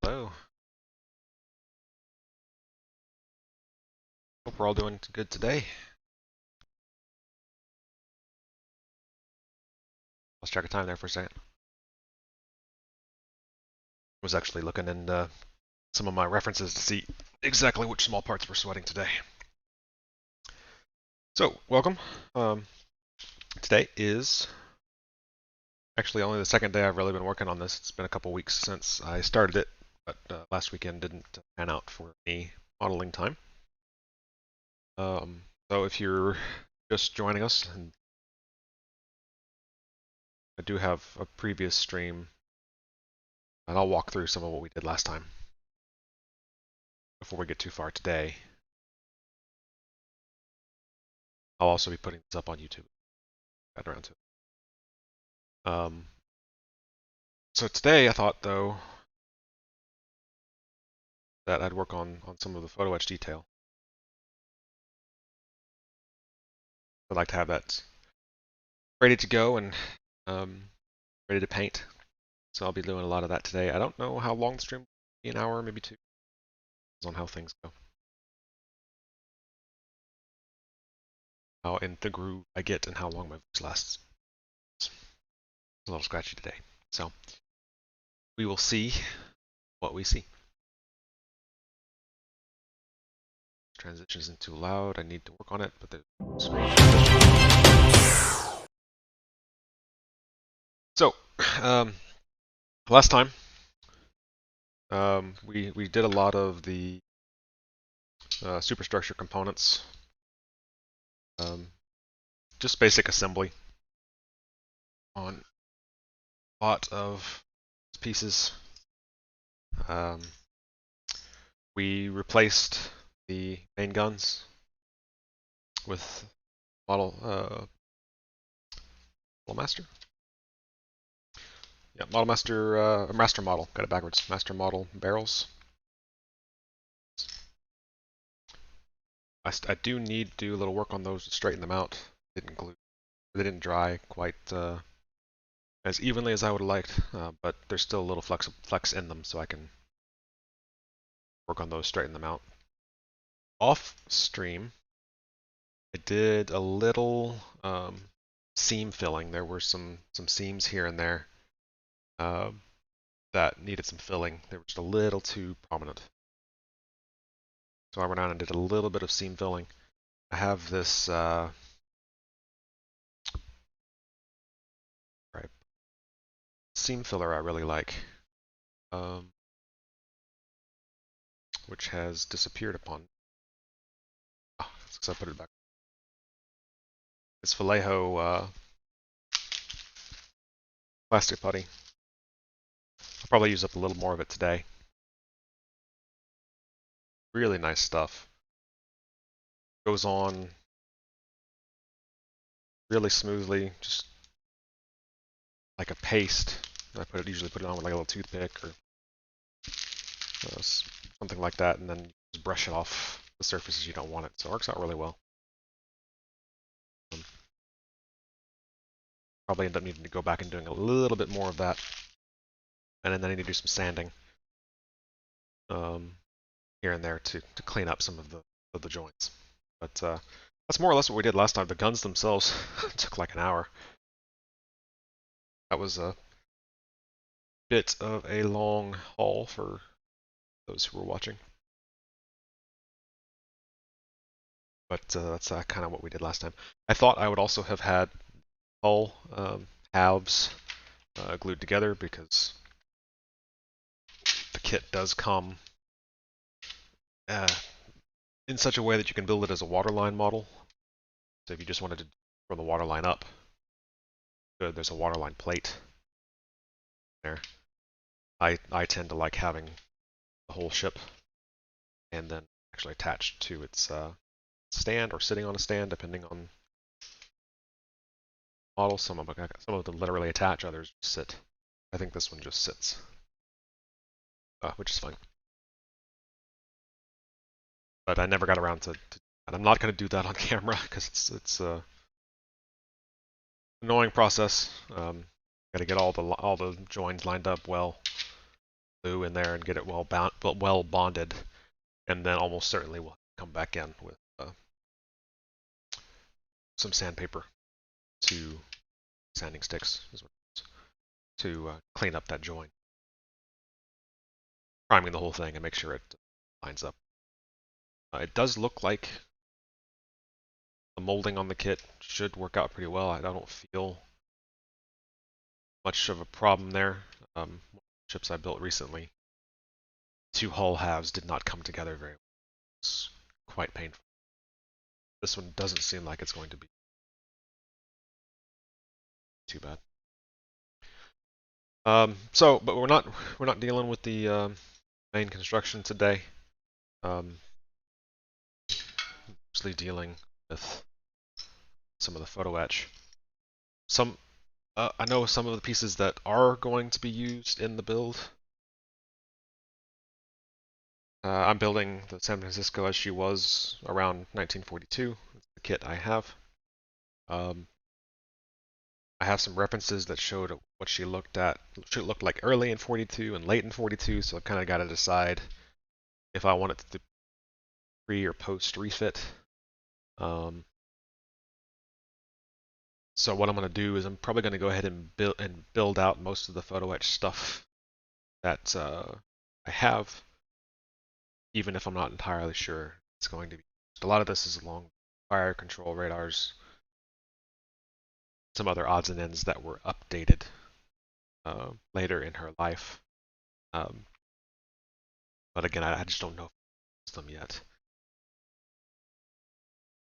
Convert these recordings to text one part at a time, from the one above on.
Hello. Hope we're all doing good today. Lost track of time there for a second. I was actually looking in some of my references to see exactly which small parts we're sweating today. So, welcome. Today is actually only the second day I've really been working on this. It's been a couple weeks since I started it, but last weekend didn't pan out for any modeling time. So if you're just joining us, and I do have a previous stream, and I'll walk through some of what we did last time before we get too far today. I'll also be putting this up on YouTube. Got around to it. So today I thought, though, that I'd work on some of the photo etch detail. I'd like to have that ready to go and ready to paint. So I'll be doing a lot of that today. I don't know how long the stream will be, an hour, maybe two. Depends on how things go. How in the groove I get and how long my voice lasts. It's a little scratchy today. So we will see what we see. Transition isn't too loud. I need to work on it, but the screen transition. So, last time we did a lot of the superstructure components, just basic assembly on a lot of pieces. We replaced the main guns with Model Master. Yeah, Model Master, Master Model. Got it backwards. Master Model barrels. I do need to do a little work on those to straighten them out. They didn't dry quite as evenly as I would have liked, but there's still a little flex in them, so I can work on those, straighten them out. Off stream, I did a little seam filling. There were some seams here and there that needed some filling. They were just a little too prominent. So I went out and did a little bit of seam filling. I have this seam filler I really like, which has disappeared upon. Oh, because I put it back. It's Vallejo plastic putty. I'll probably use up a little more of it today. Really nice stuff. Goes on really smoothly, just like a paste. I usually put it on with like a little toothpick or something like that, and then just brush it off the surfaces you don't want it. So it works out really well. Probably end up needing to go back and doing a little bit more of that, and then I need to do some sanding here and there to clean up some of the joints. But that's more or less what we did last time. The guns themselves took like an hour. That was a bit of a long haul for those who were watching. But that's kind of what we did last time. I thought I would also have had hull halves glued together because the kit does come in such a way that you can build it as a waterline model. So if you just wanted to from the waterline up, good, there's a waterline plate there. I tend to like having the whole ship and then actually attached to its stand or sitting on a stand, depending on model. Some of them literally attach, others sit. I think this one just sits, which is fine. But I never got around to and I'm not going to do that on camera because it's a annoying process. Got to get all the joins lined up well. glue in there and get it well bonded, and then almost certainly we'll come back in with some sandpaper to sanding sticks to clean up that joint, priming the whole thing and make sure it lines up. It does look like the molding on the kit should work out pretty well. I don't feel much of a problem there. One of the ships I built recently, two hull halves did not come together very well. It's quite painful. This one doesn't seem like it's going to be too bad. But we're not dealing with the main construction today. Mostly dealing with some of the photo etch. I know some of the pieces that are going to be used in the build. I'm building the San Francisco as she was around 1942. That's the kit I have. I have some references that showed what she looked like early in 42 and late in 42, so I kind of got to decide if I want it to pre or post refit. So what I'm going to do is I'm probably going to go ahead and build out most of the photo etch stuff that I have, even if I'm not entirely sure it's going to be. A lot of this is along fire control radars, some other odds and ends that were updated later in her life. But again, I just don't know if I use them yet.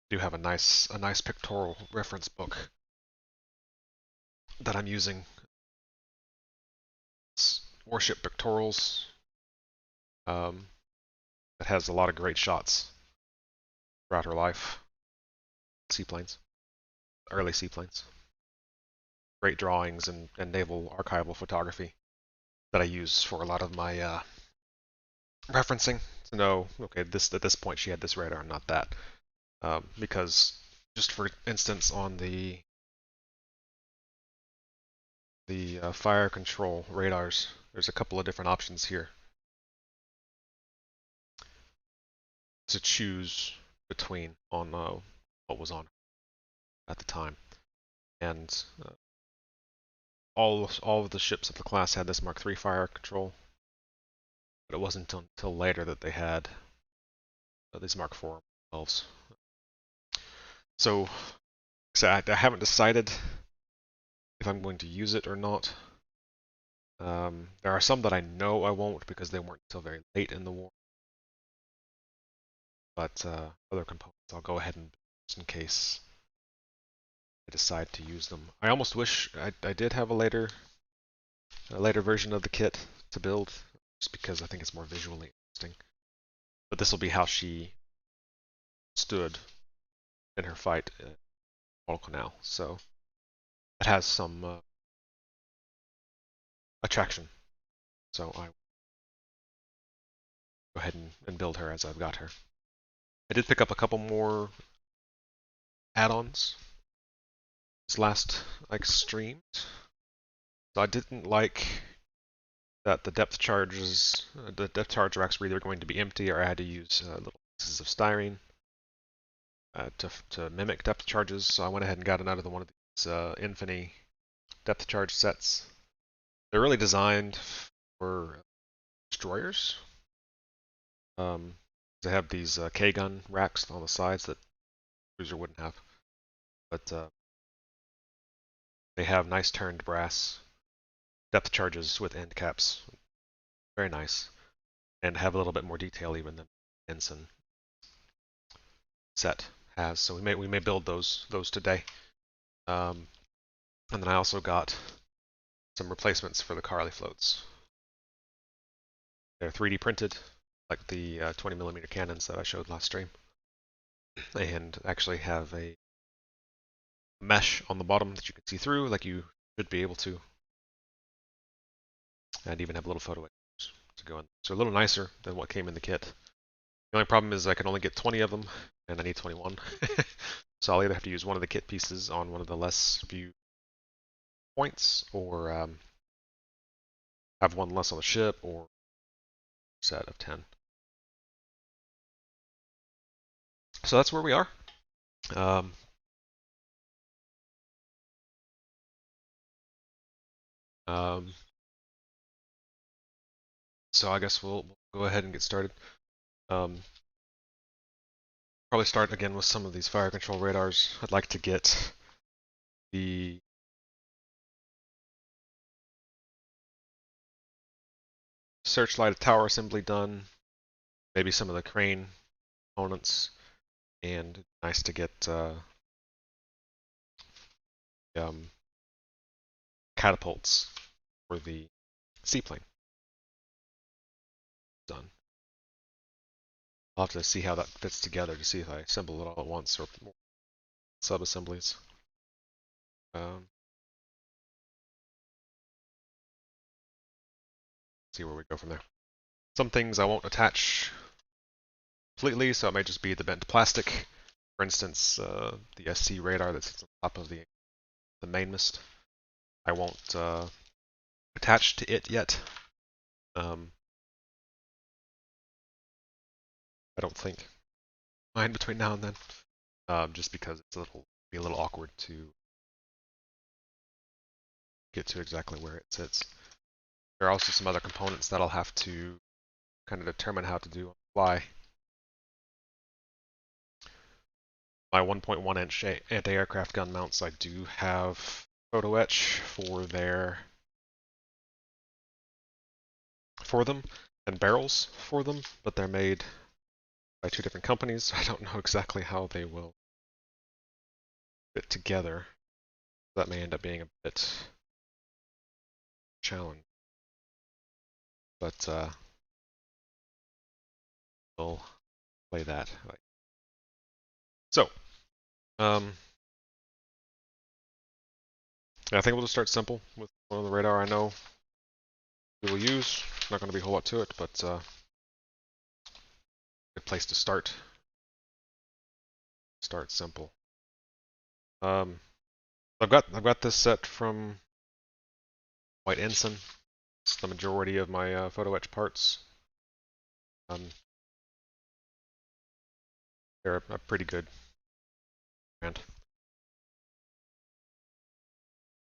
I do have a nice pictorial reference book that I'm using. It's Warship Pictorials. That has a lot of great shots throughout her life. Seaplanes, early seaplanes. Great drawings and naval archival photography that I use for a lot of my referencing to know, okay, at this point she had this radar, not that. Because just for instance, on the fire control radars, there's a couple of different options here to choose between on what was on at the time, and all of the ships of the class had this Mark III fire control, but it wasn't until later that they had these Mark IV 12s. So I haven't decided if I'm going to use it or not. There are some that I know I won't because they weren't until very late in the war. But other components I'll go ahead and build just in case I decide to use them. I almost wish I did have a later version of the kit to build, just because I think it's more visually interesting. But this will be how she stood in her fight at Guadalcanal, so it has some attraction. So I will go ahead and build her as I've got her. I did pick up a couple more add-ons this last streamed. So I didn't like that the depth charge racks were either going to be empty or I had to use little pieces of styrene to mimic depth charges. So I went ahead and got another one of these Infini depth charge sets. They're really designed for destroyers. They have these K-gun racks on the sides that cruiser wouldn't have, but they have nice turned brass depth charges with end caps, very nice, and have a little bit more detail even than Ensign set has. So we may build those today, and then I also got some replacements for the Carly floats. They're 3D printed, like the 20mm cannons that I showed last stream, and actually have a mesh on the bottom that you can see through, like you should be able to, and even have a little photo to go in. So a little nicer than what came in the kit. The only problem is I can only get 20 of them, and I need 21. So I'll either have to use one of the kit pieces on one of the less viewed points, or have one less on the ship, or set of 10. So that's where we are. So I guess we'll go ahead and get started. Probably start again with some of these fire control radars. I'd like to get the searchlight tower assembly done, maybe some of the crane components, and nice to get catapults for the seaplane done. I'll have to see how that fits together to see if I assemble it all at once or sub-assemblies. See where we go from there. Some things I won't attach completely, so it may just be the bent plastic. For instance, the SC radar that sits on top of the mainmast. I won't attach to it yet. I don't think. Mine between now and then, just because it's be a little awkward to get to exactly where it sits. There are also some other components that I'll have to kind of determine how to do on the fly. My 1.1 inch anti-aircraft gun mounts, I do have photo etch for them and barrels for them, but they're made by two different companies, so I don't know exactly how they will fit together. That may end up being a bit challenging, but we'll play that. So, I think we'll just start simple with one of the radar I know we will use. Not going to be a whole lot to it, but good place to start. Start simple. I've got this set from White Ensign. It's the majority of my photo etch parts. They're a pretty good brand.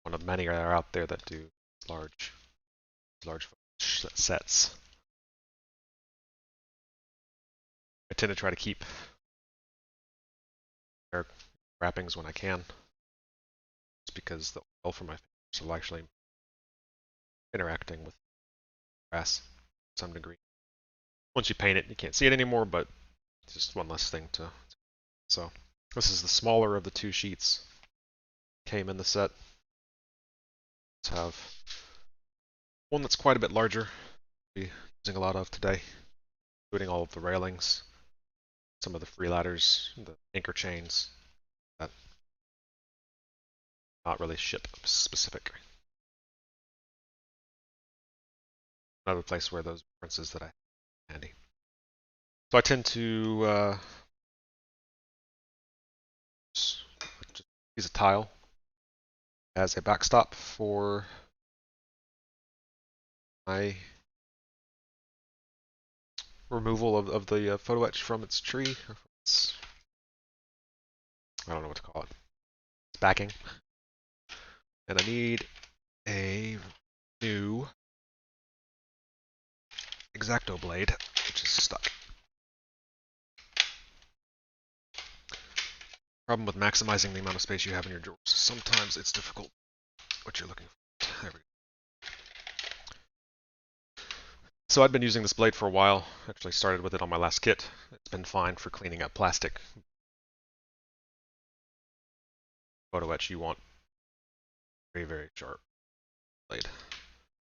One of many are out there that do large sets. I tend to try to keep their wrappings when I can. It's because the oil from my fingers are actually interacting with grass to some degree. Once you paint it, you can't see it anymore, but it's just one less thing to. So this is the smaller of the two sheets. Came in the set. Let's have one that's quite a bit larger. We'll be using a lot of today, including all of the railings, some of the free ladders, the anchor chains. That not really ship specific. Another place where those references that I handy. So I tend to just use a tile as a backstop for my removal of the photo etch from its tree. I don't know what to call it. It's backing. And I need a new X-Acto blade, which is stuck. Problem with maximizing the amount of space you have in your drawers. Sometimes it's difficult what you're looking for. There we go. So I've been using this blade for a while. Actually started with it on my last kit. It's been fine for cleaning up plastic. Photo etch, you want very, very sharp blade.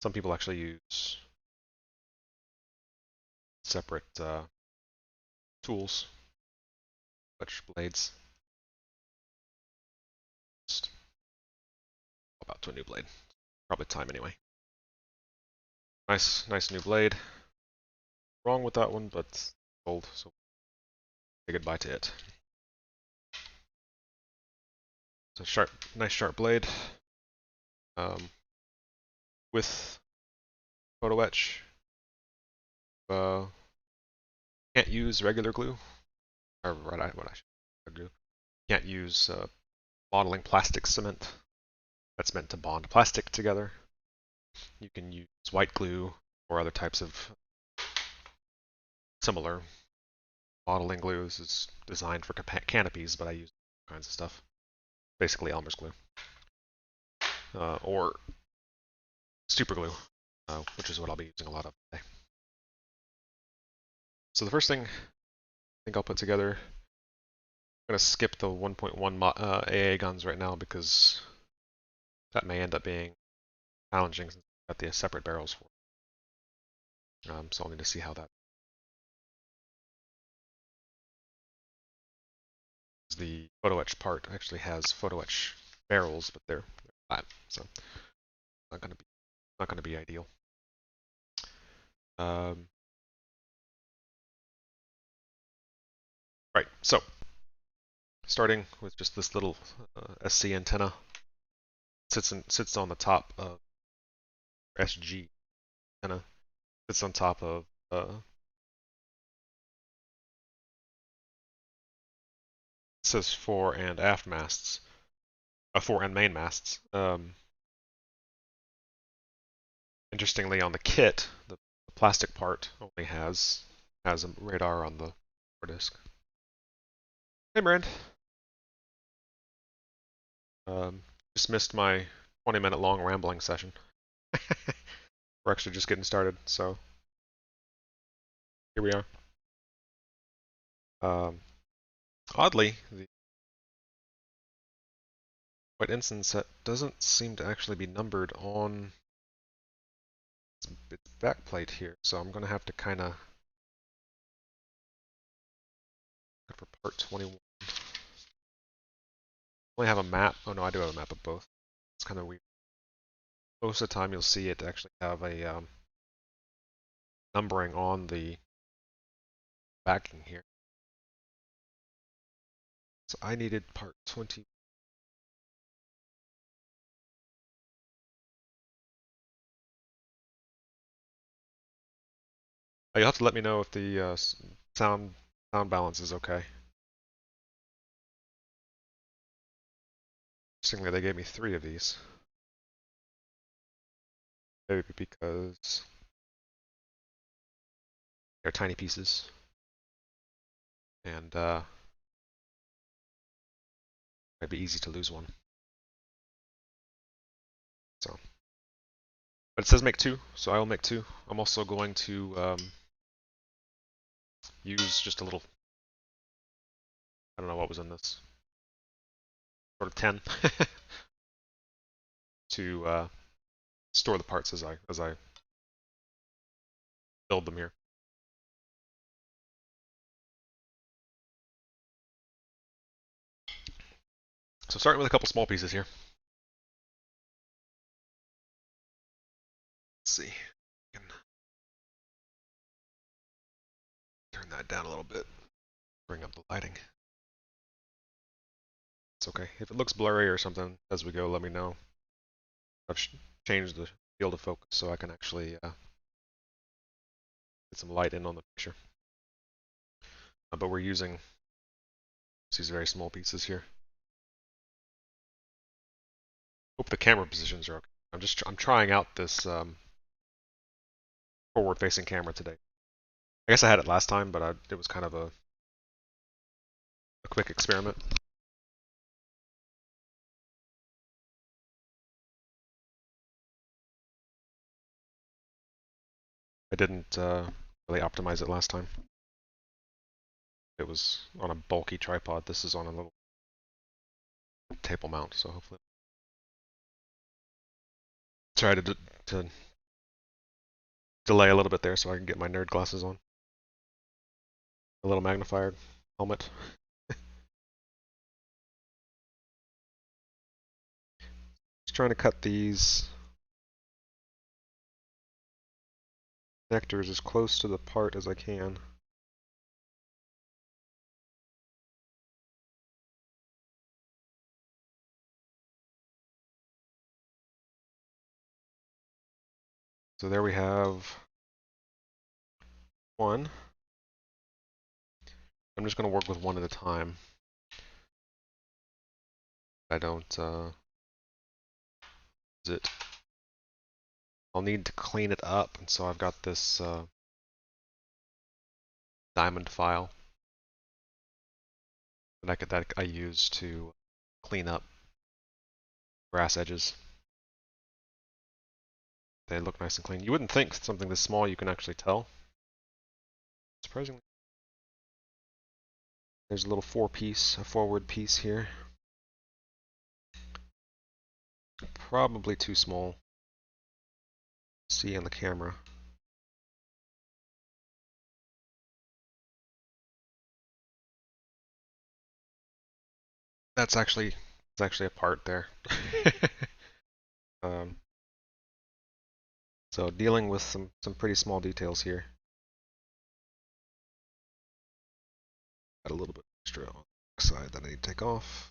Some people actually use separate tools, etch blades. Just about to a new blade. Probably time anyway. Nice new blade. Wrong with that one, but old, so say goodbye to it. So nice sharp blade. With photo etch. uh, can't use regular glue, or what I should do. Can't use modeling plastic cement that's meant to bond plastic together. You can use white glue or other types of similar modeling glues. It's designed for canopies, but I use all kinds of stuff. Basically Elmer's glue. Or super glue, which is what I'll be using a lot of today. So the first thing I think I'll put together, I'm going to skip the 1.1 AA guns right now because that may end up being challenging since I've got the separate barrels for it. So I'll need to see how that. The photo etch part actually has photo etch barrels, but they're flat, so not gonna be ideal. Um, right, so starting with just this little SC antenna, sits on the top of SG antenna, sits on top of says fore and aft masts, fore and main masts. Interestingly, on the kit, the plastic part only has a radar on the disk. Hey, Mirand. Just missed my 20-minute long rambling session. We're actually just getting started, so here we are. Oddly, the white ensign set doesn't seem to actually be numbered on its backplate here, so I'm going to have to kind of look for part 21. I only have a map. Oh no, I do have a map of both. It's kind of weird. Most of the time you'll see it actually have a numbering on the backing here. So I needed part 20. You'll have to let me know if the sound balance is okay. Interestingly, they gave me 3 of these. Maybe because they're tiny pieces, and might be easy to lose one. So, but it says make 2, so I will make 2. I'm also going to use just a little. I don't know what was in this. Sort of 10 to store the parts as I build them here. So starting with a couple small pieces here. Let's see. I can turn that down a little bit. Bring up the lighting. It's okay. If it looks blurry or something as we go, let me know. I've changed the field of focus so I can actually get some light in on the picture. But we're using these very small pieces here. Hope the camera positions are okay. I'm trying out this forward-facing camera today. I guess I had it last time, but it was kind of a quick experiment. I didn't really optimize it last time. It was on a bulky tripod. This is on a little table mount, so hopefully try to delay a little bit there so I can get my nerd glasses on. A little magnifier helmet. Just trying to cut these connectors as close to the part as I can. So there we have one. I'm just going to work with one at a time. I don't use it. I'll need to clean it up, and so I've got this diamond file that I use to clean up brass edges. They look nice and clean. You wouldn't think something this small you can actually tell. Surprisingly. There's a little a forward piece here. Probably too small to see on the camera. It's actually a part there. um, so dealing with some pretty small details here. Got a little bit extra on the side that I need to take off.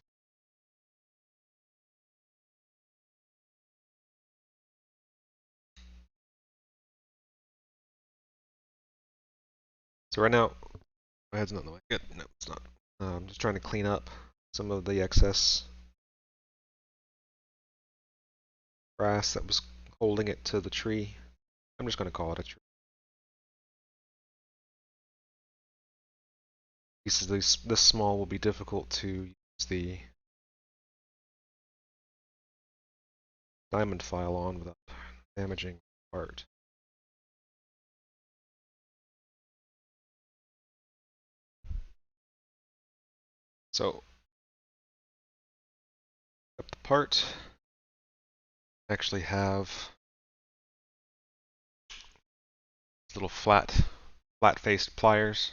So right now, my head's not in the way. Good. No, it's not. I'm just trying to clean up some of the excess brass that was holding it to the tree. I'm just going to call it a tree. Pieces this small will be difficult to use the diamond file on without damaging art. So, up the part, I actually have little flat-faced pliers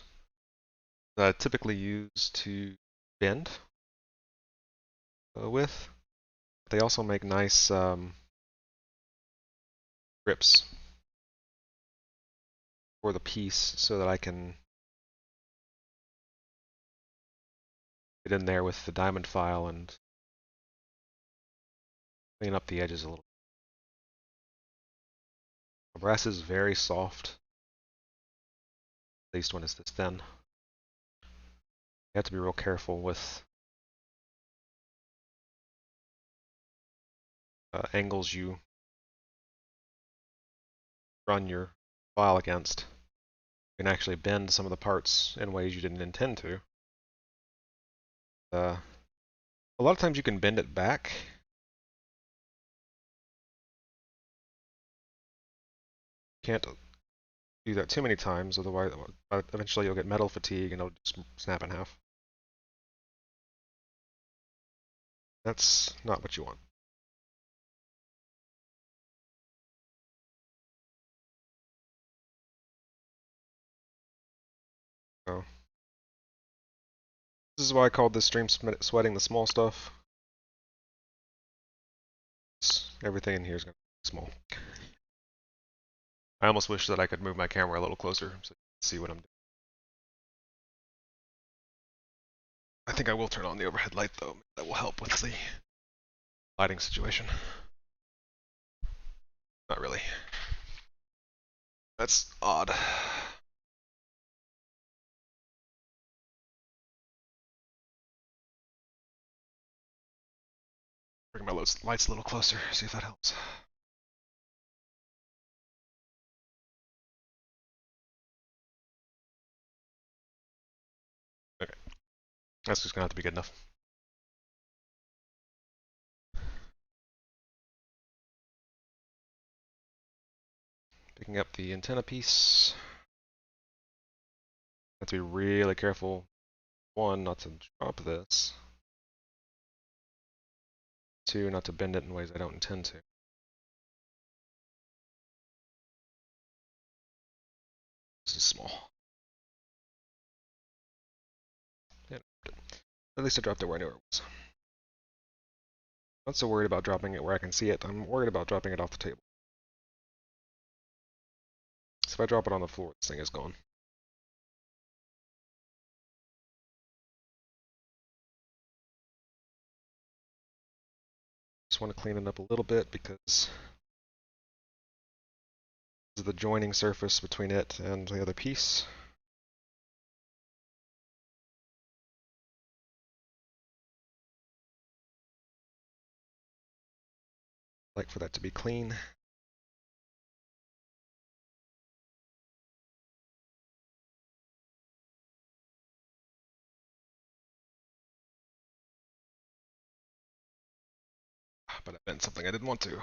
that I typically use to bend with. They also make nice grips for the piece so that I can get in there with the diamond file and clean up the edges a little. The brass is very soft, at least when it's this thin. You have to be real careful with angles you run your file against. You can actually bend some of the parts in ways you didn't intend to. A lot of times you can bend it back. Can't do that too many times, otherwise eventually you'll get metal fatigue and it'll just snap in half. That's not what you want. So this is why I called this stream sweating the small stuff. Everything in here is going to be small. I almost wish that I could move my camera a little closer so you can see what I'm doing. I think I will turn on the overhead light though. That will help with the lighting situation. Not really. That's odd. Bring my lights a little closer, see if that helps. Okay, that's just gonna have to be good enough. Picking up the antenna piece. Have to be really careful. One, not to drop this. Two, not to bend it in ways I don't intend to. This is small. Yeah, at least I dropped it where I knew it was. Not so worried about dropping it where I can see it. I'm worried about dropping it off the table. So if I drop it on the floor, this thing is gone. Just want to clean it up a little bit because is the joining surface between it and the other piece. I like for that to be clean. But I bent something I didn't want to.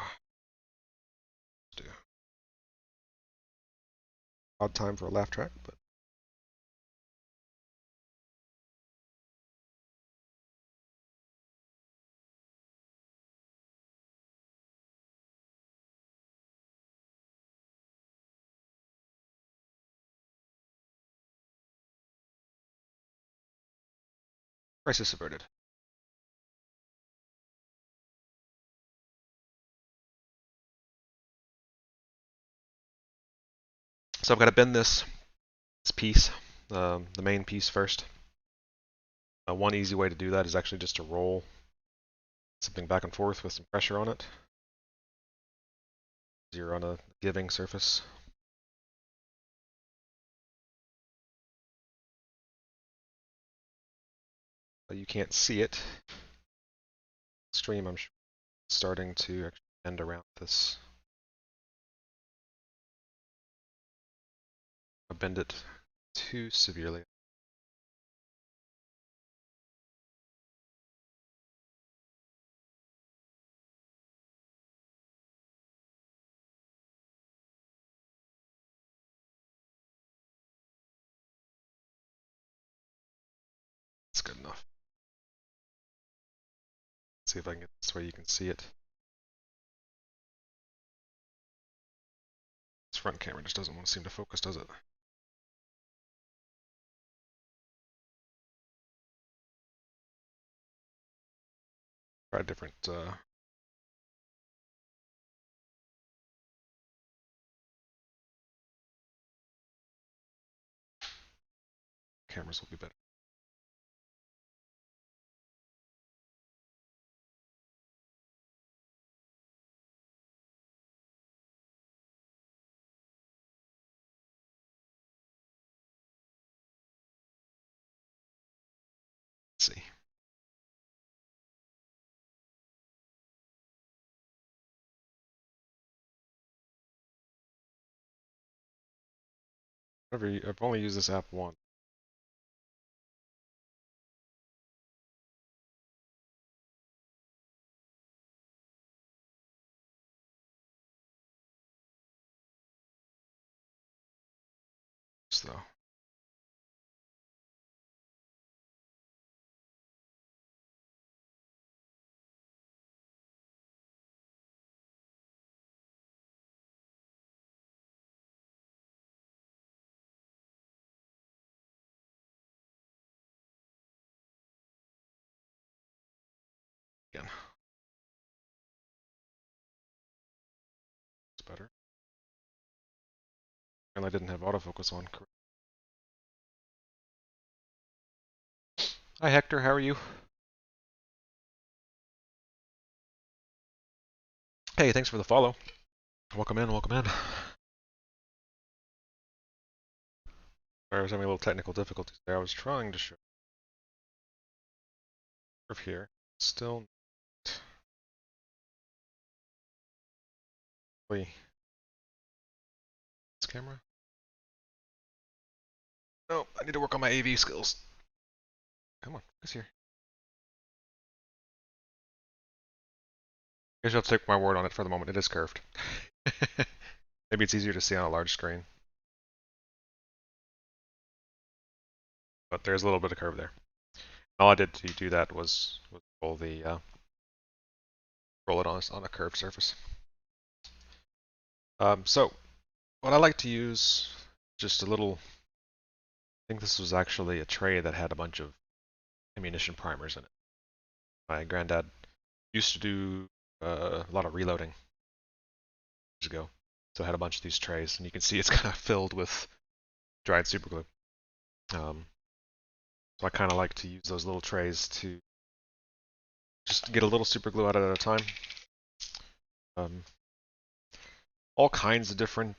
Odd time for a laugh track, but crisis averted. So I've got to bend this piece, the main piece first. One easy way to do that is actually just to roll something back and forth with some pressure on it. You're on a giving surface. But you can't see it. Stream, I'm starting to actually bend around this. I bend it too severely. That's good enough. Let's see if I can get this way you can see it. This front camera just doesn't want to seem to focus, does it? Try a different cameras will be better. Let's see. I've only used this app once. Though. Again. It's better. And I didn't have autofocus on. Hi Hector, how are you? Hey, thanks for the follow. Welcome in, welcome in. I was having a little technical difficulties there. I was trying to show curve here. Still this camera. No, I need to work on my AV skills. Come on, focus here. I guess you'll have to take my word on it for the moment. It is curved. Maybe it's easier to see on a large screen. But there's a little bit of curve there. All I did to do that was roll roll it on a curved surface. So what I like to use, just a little, I think this was actually a tray that had a bunch of ammunition primers in it. My granddad used to do a lot of reloading years ago, so I had a bunch of these trays, and you can see it's kind of filled with dried superglue. So I kind of like to use those little trays to just get a little superglue out at a time. all kinds of different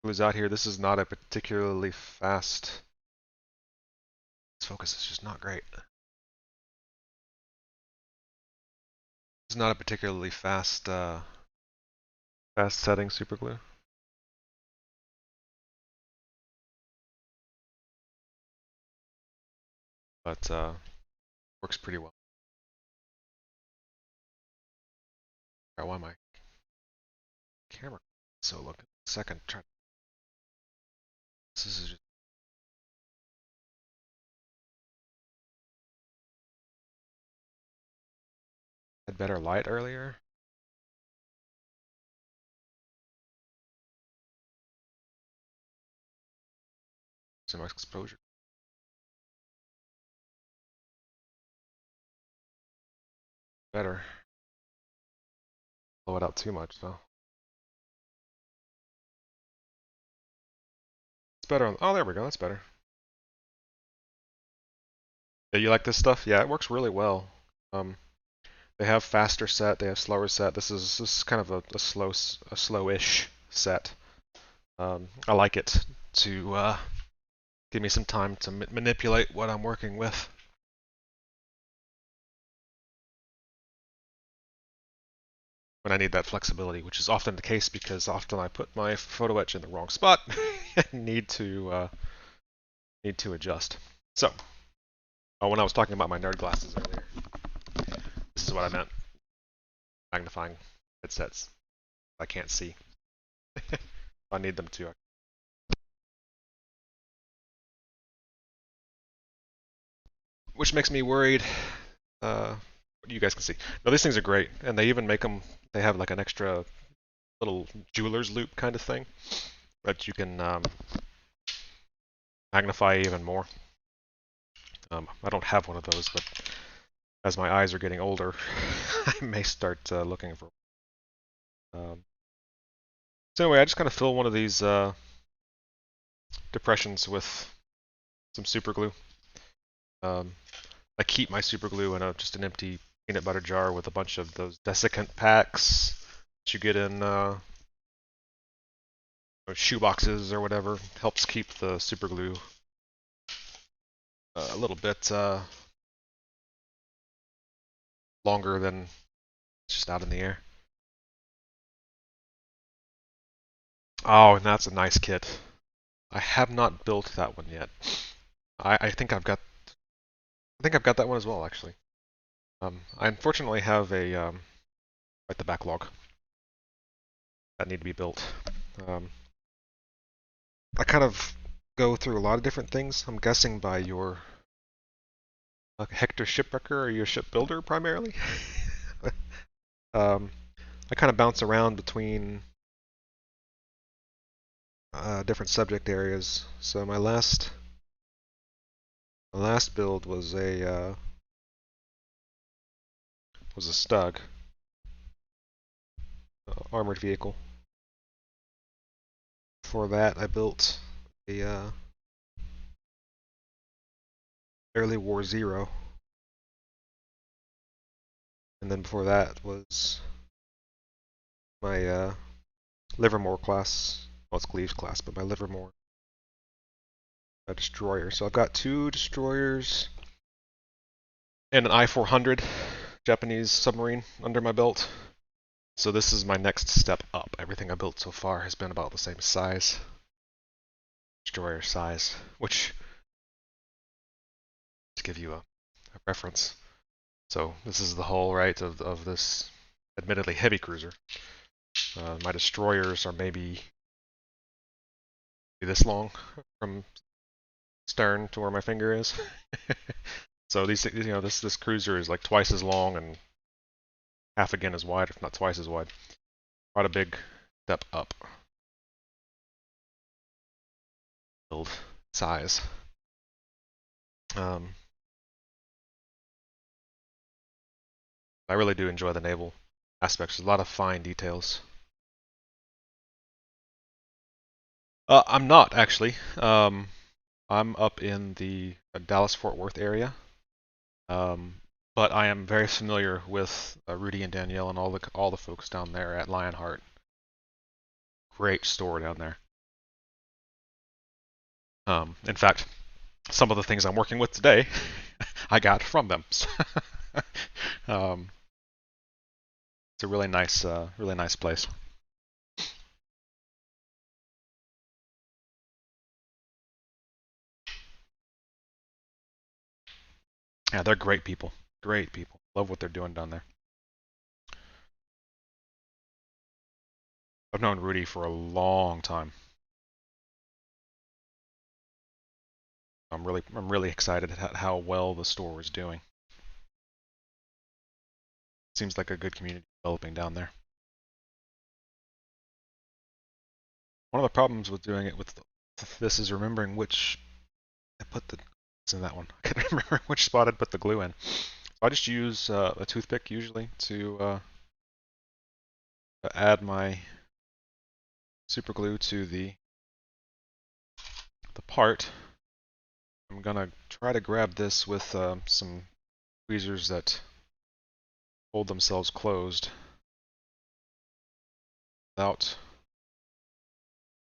glues out here. This is not a particularly fast. This focus is just not great. It's not a particularly fast fast setting super glue. But works pretty well. Why my camera so look second try. This is just had better light earlier. Some exposure. Better. Blow it out too much though. It's better on. Oh, there we go. That's better. Yeah, you like this stuff? Yeah, it works really well. They have faster set. They have slower set. This is kind of a slowish set. I like it to give me some time to manipulate what I'm working with. When I need that flexibility, which is often the case because often I put my photo etch in the wrong spot and need to adjust. So, when I was talking about my nerd glasses earlier, this is what I meant. Magnifying headsets I can't see. I need them to. Which makes me worried. You guys can see. No, these things are great, and they even make them. They have like an extra little jeweler's loop kind of thing that you can magnify even more. I don't have one of those, but as my eyes are getting older, I may start looking for. So anyway, I just kind of fill one of these depressions with some super glue. I keep my super glue in just an empty peanut butter jar with a bunch of those desiccant packs that you get in shoe boxes or whatever. Helps keep the super glue a little bit longer than it's just out in the air. Oh, and that's a nice kit. I have not built that one yet. I think I've got that one as well, actually. I unfortunately have a at the backlog that need to be built. I kind of go through a lot of different things. I'm guessing by your Hector shipwrecker or your shipbuilder primarily. I kind of bounce around between different subject areas. So my last build was a Stug armored vehicle. Before that, I built a Early War Zero, and then before that was my Livermore class. Well, it's Cleave's class, but my Livermore a destroyer. So I've got 2 destroyers and an I-400 Japanese submarine under my belt. So this is my next step up. Everything I built so far has been about the same size. Destroyer size, which, to give you a reference. So this is the hull, right, of this admittedly heavy cruiser. My destroyers are maybe this long from stern to where my finger is. So these, this cruiser is like twice as long and half again as wide, if not twice as wide. Quite a big step up. Build size. I really do enjoy the naval aspects. There's a lot of fine details. I'm not actually. I'm up in the Dallas-Fort Worth area. but I am very familiar with Rudy and Danielle and all the folks down there at Lionheart. Great store down there. In fact, some of the things I'm working with today, I got from them. um, it's a really nice place. Yeah, they're great people. Great people. Love what they're doing down there. I've known Rudy for a long time. I'm really excited at how well the store is doing. Seems like a good community developing down there. One of the problems with doing it with this is remembering which I put the it's in that one. I can't remember which spot I'd put the glue in. So I just use a toothpick usually to add my super glue to the part. I'm gonna try to grab this with some tweezers that hold themselves closed without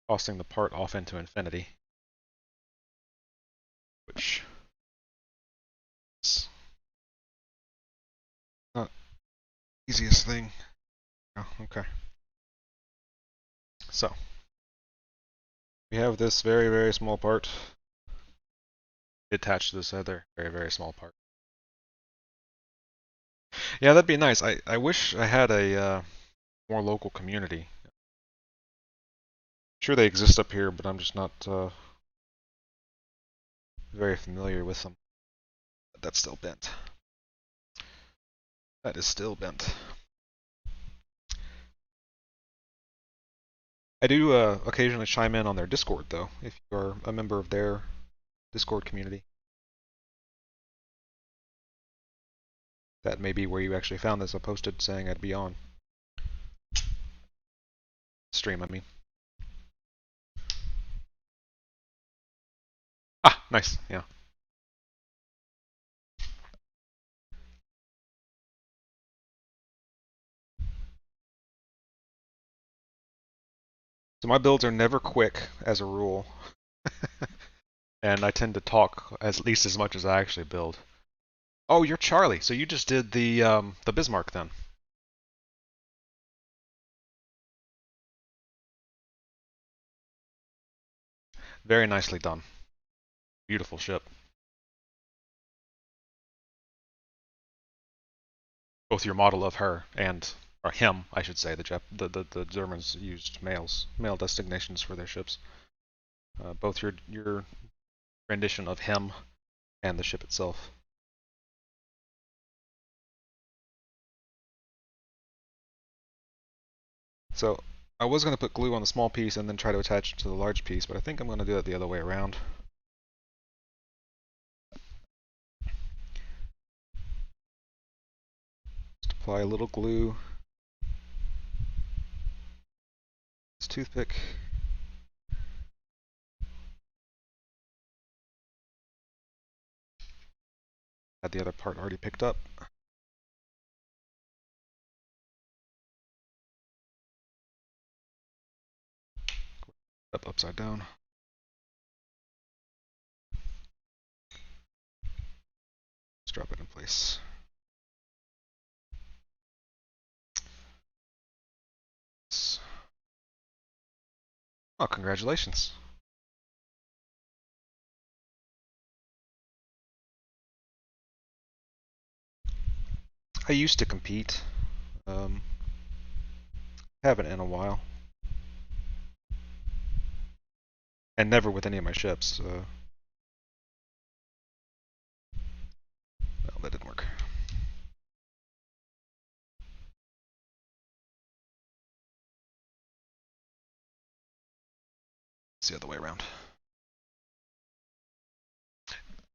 tossing the part off into infinity, which is not the easiest thing. Oh, okay. So we have this very small part attached to this other very small part. Yeah, that'd be nice. I wish I had a more local community. Sure, they exist up here, but I'm just not very familiar with them. But that's still bent. That is still bent. I do occasionally chime in on their Discord, though, if you are a member of their Discord community. That may be where you actually found this. I posted saying I'd be on stream, I mean. Ah, nice, yeah. So my builds are never quick, as a rule. And I tend to talk at least as much as I actually build. Oh, you're Charlie. So you just did the Bismarck then. Very nicely done. Beautiful ship. Both your model of her and or him, I should say. The Germans used male designations for their ships. Both your rendition of him and the ship itself. So I was going to put glue on the small piece and then try to attach it to the large piece, but I think I'm going to do it the other way around. Just apply a little glue. This toothpick. Had the other part already picked up. Upside down. Let's drop it in place. Oh, congratulations. I used to compete. Haven't in a while. And never with any of my ships. Well, that didn't work. It's the other way around.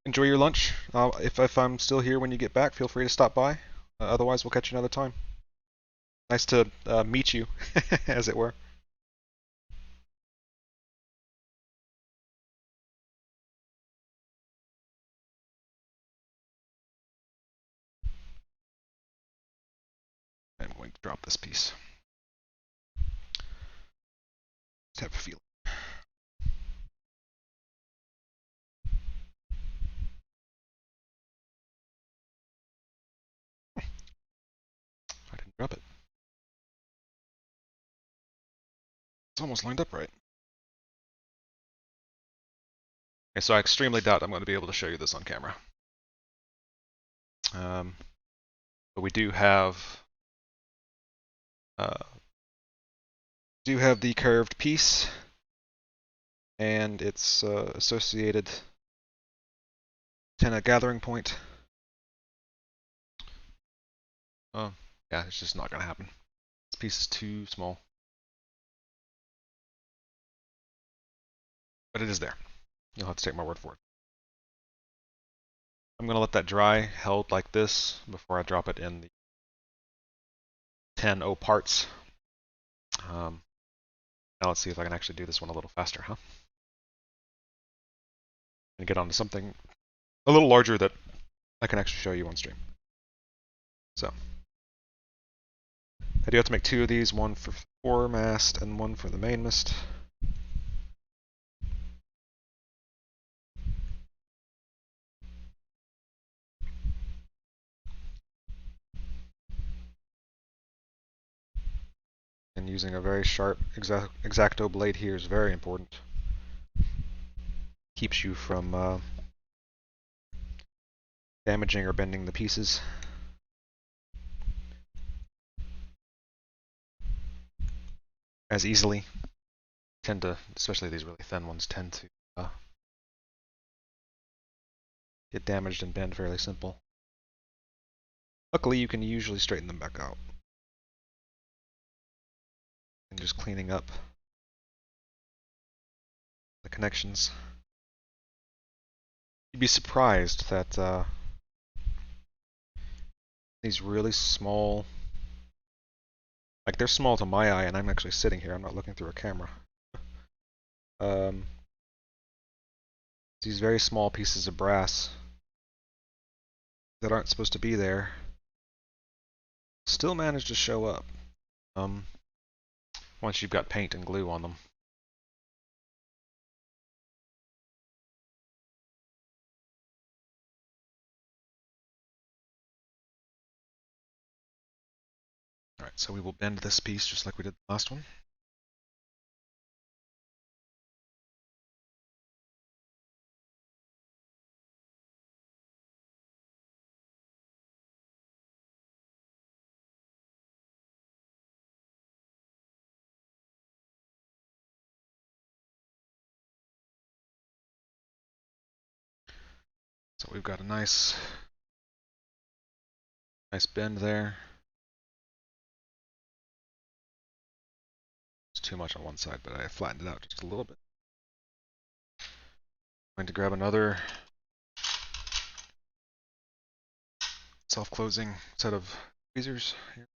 Enjoy your lunch. If I'm still here when you get back, feel free to stop by. Otherwise, we'll catch you another time. Nice to meet you, as it were. drop this piece. Just have a feeling. I didn't drop it. It's almost lined up right. Okay, so I extremely doubt I'm going to be able to show you this on camera. But we do have the curved piece and its associated antenna gathering point. Oh, yeah, it's just not going to happen. This piece is too small. But it is there. You'll have to take my word for it. I'm going to let that dry, held like this, before I drop it in the 10 parts. Now let's see if I can actually do this one a little faster, huh? And get onto something a little larger that I can actually show you on stream. So, I do have to make 2 of these, one for foremast and one for the mainmast. And using a very sharp X-Acto blade here is very important. Keeps you from damaging or bending the pieces. As easily. Tend to, especially these really thin ones, tend to get damaged and bend fairly simple. Luckily, you can usually straighten them back out. And just cleaning up the connections. You'd be surprised that these really small, like they're small to my eye, and I'm actually sitting here, I'm not looking through a camera. These very small pieces of brass that aren't supposed to be there still manage to show up once you've got paint and glue on them. Alright, so we will bend this piece just like we did the last one. So we've got a nice bend there. It's too much on one side, but I flattened it out just a little bit. I'm going to grab another self-closing set of tweezers here.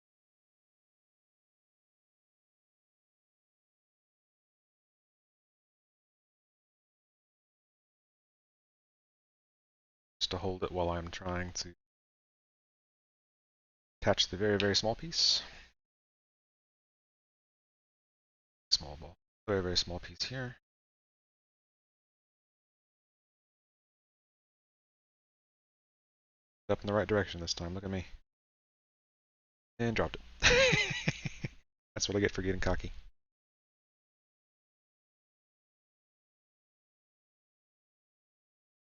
Just to hold it while I'm trying to attach the very, very small piece. Small ball. Very, very small piece here. Up in the right direction this time, look at me. And dropped it. That's what I get for getting cocky.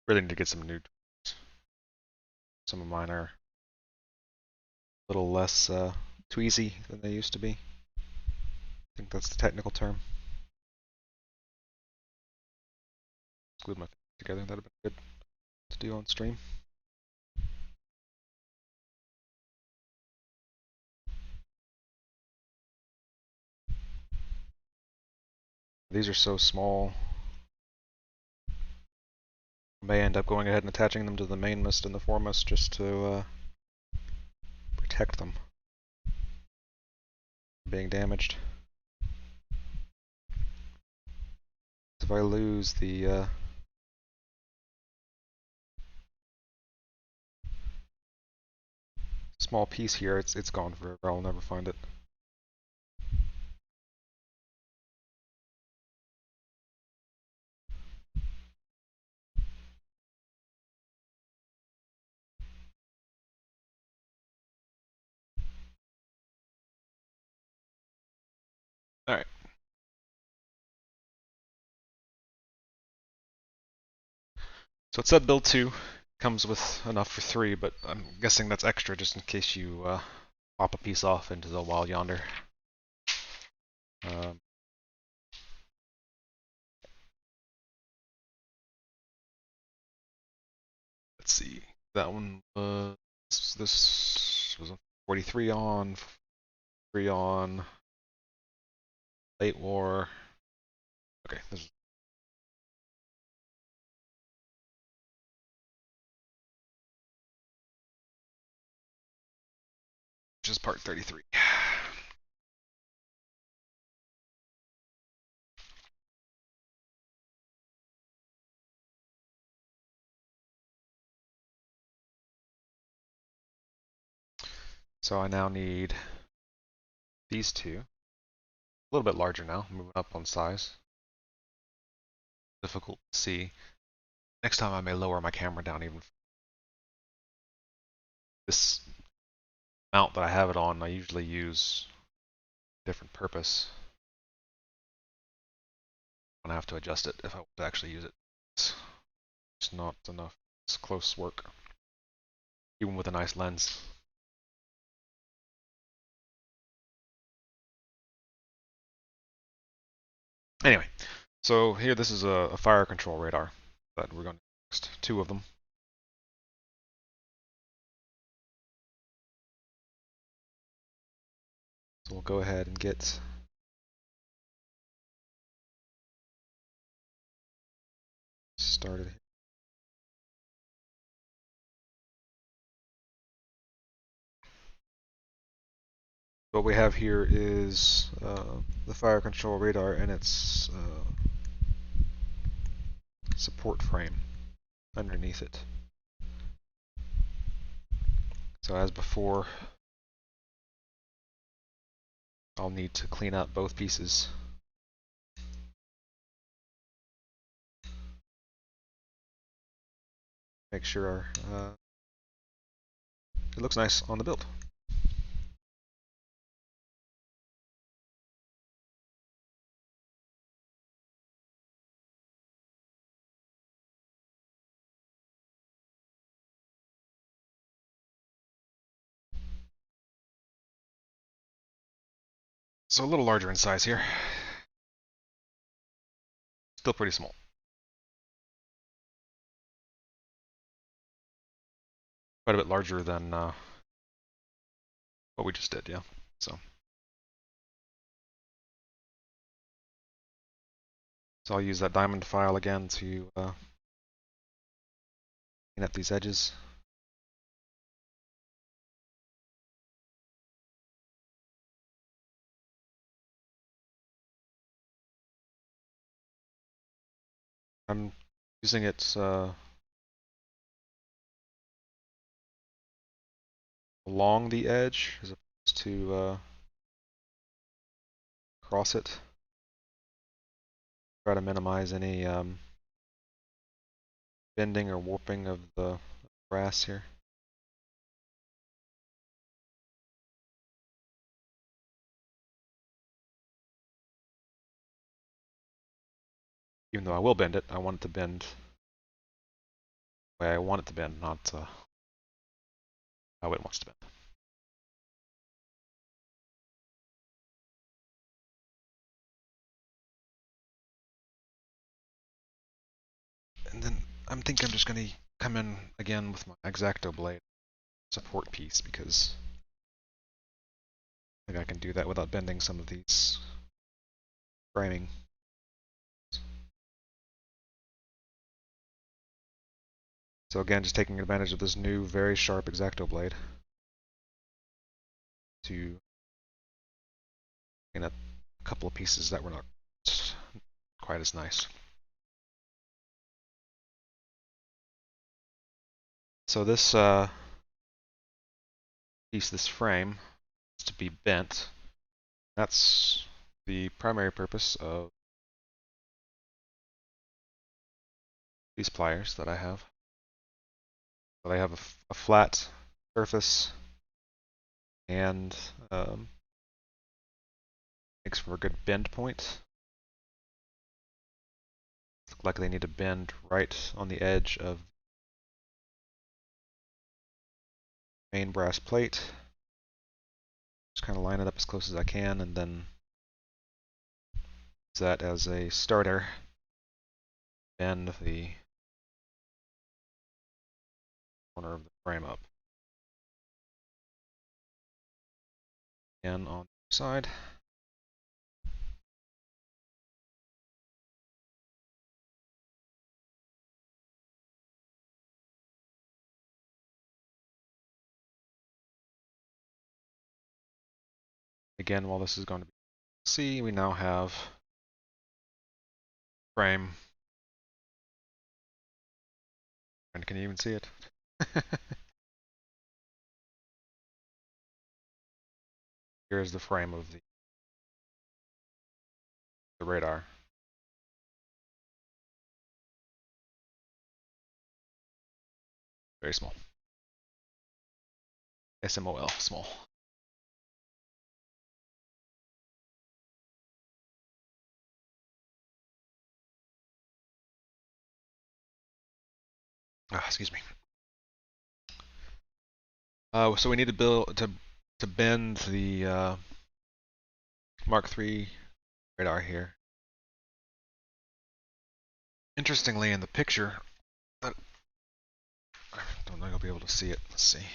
Really need to get some new tools. Some of mine are a little less tweezy than they used to be. I think that's the technical term. Glued my fingers together, that'd have been good to do on stream. These are so small. I may end up going ahead and attaching them to the mainmast and the foremast just to protect them from being damaged. If I lose the small piece here, it's gone forever. I'll never find it. All right. So it said build 2 comes with enough for 3, but I'm guessing that's extra just in case you pop a piece off into the wild yonder. Um, let's see. That one was this was 43 on, 3 on, late war. Okay, this is just part 33. So I now need these two. A little bit larger now, moving up on size. Difficult to see. Next time I may lower my camera down even. This mount that I have it on, I usually use a different purpose. I'm gonna have to adjust it if I want to actually use it. It's not enough. It's close work, even with a nice lens. Anyway, so here this is a fire control radar that we're going to next. 2 of them. So we'll go ahead and get started. What we have here is the fire control radar and its support frame underneath it. So as before, I'll need to clean up both pieces. Make sure it looks nice on the build. So a little larger in size here. Still pretty small. Quite a bit larger than what we just did, yeah. So I'll use that diamond file again to clean up these edges. I'm using it along the edge as opposed to across it. Try to minimize any bending or warping of the brass here. Even though I will bend it, I want it to bend the way I want it to bend, not how it wants to bend. And then I'm just going to come in again with my X-Acto blade support piece because I think I can do that without bending some of these framing. So again, just taking advantage of this new, very sharp X-Acto blade to clean up a couple of pieces that were not quite as nice. So this piece, this frame, is to be bent. That's the primary purpose of these pliers that I have. So they have a flat surface and makes for a good bend point. Look like they need to bend right on the edge of the main brass plate. Just kind of line it up as close as I can, and then use that as a starter. Bend the corner of the frame up. Again on the side. Again, while this is going to be C, we now have frame. And can you even see it? Here is the frame of the radar. Very small. SMOL, small. Excuse me. So we need to build to bend the Mark III radar here. Interestingly, in the picture, I don't know if you'll be able to see it. Let's see.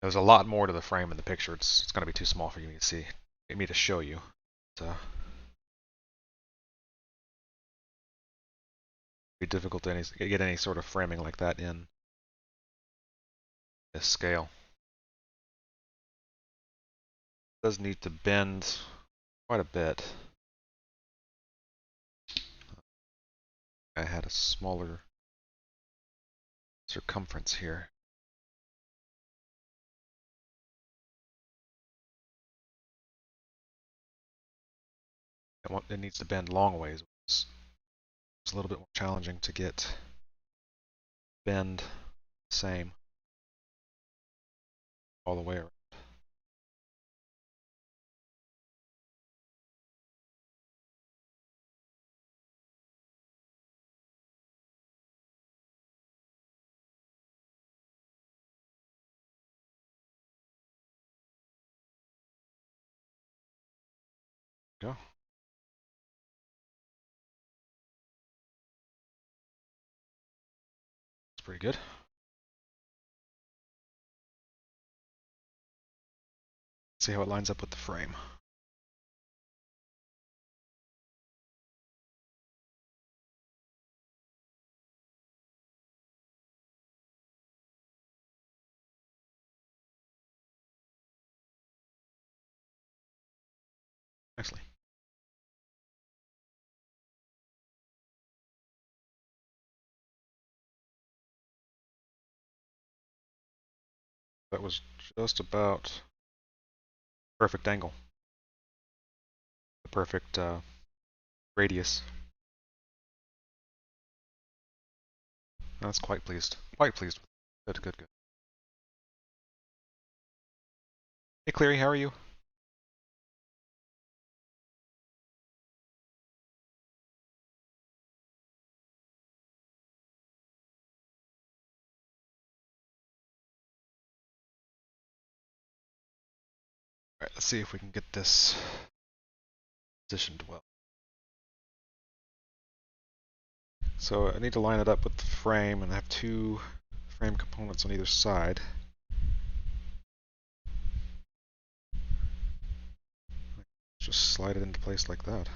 There's a lot more to the frame in the picture. It's going to be too small for you to see. Me to show you. So it'd be difficult to get any sort of framing like that in this scale. It does need to bend quite a bit. I had a smaller circumference here. It needs to bend long ways. It's a little bit more challenging to get bend same all the way around. Go. It's pretty good. See how it lines up with the frame. Nicely. That was just about perfect angle. The perfect radius. That's quite pleased. Quite pleased with it. Good, good, good. Hey Cleary, how are you? Alright, let's see if we can get this positioned well. So I need to line it up with the frame, and I have two frame components on either side. Just slide it into place like that.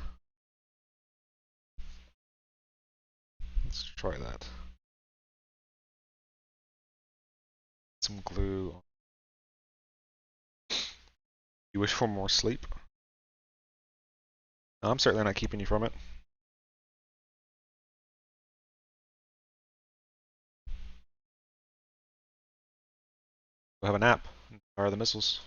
Let's try that. Some glue. You wish for more sleep? I'm certainly not keeping you from it. We'll have a nap. Fire the missiles.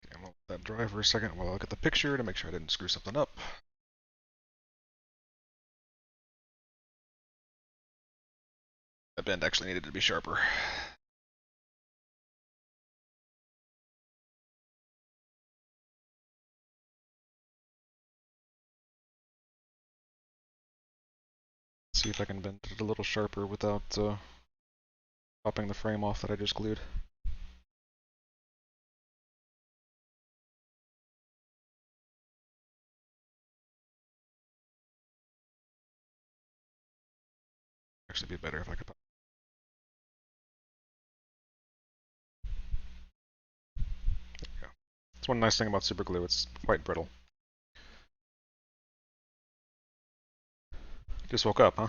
Okay, I'm gonna let that dry for a second while I look at the picture to make sure I didn't screw something up. That bend actually needed to be sharper. See if I can bend it a little sharper without popping the frame off that I just glued. Actually, be better if I could. There we go. That's one nice thing about super glue. It's quite brittle. Just woke up, huh?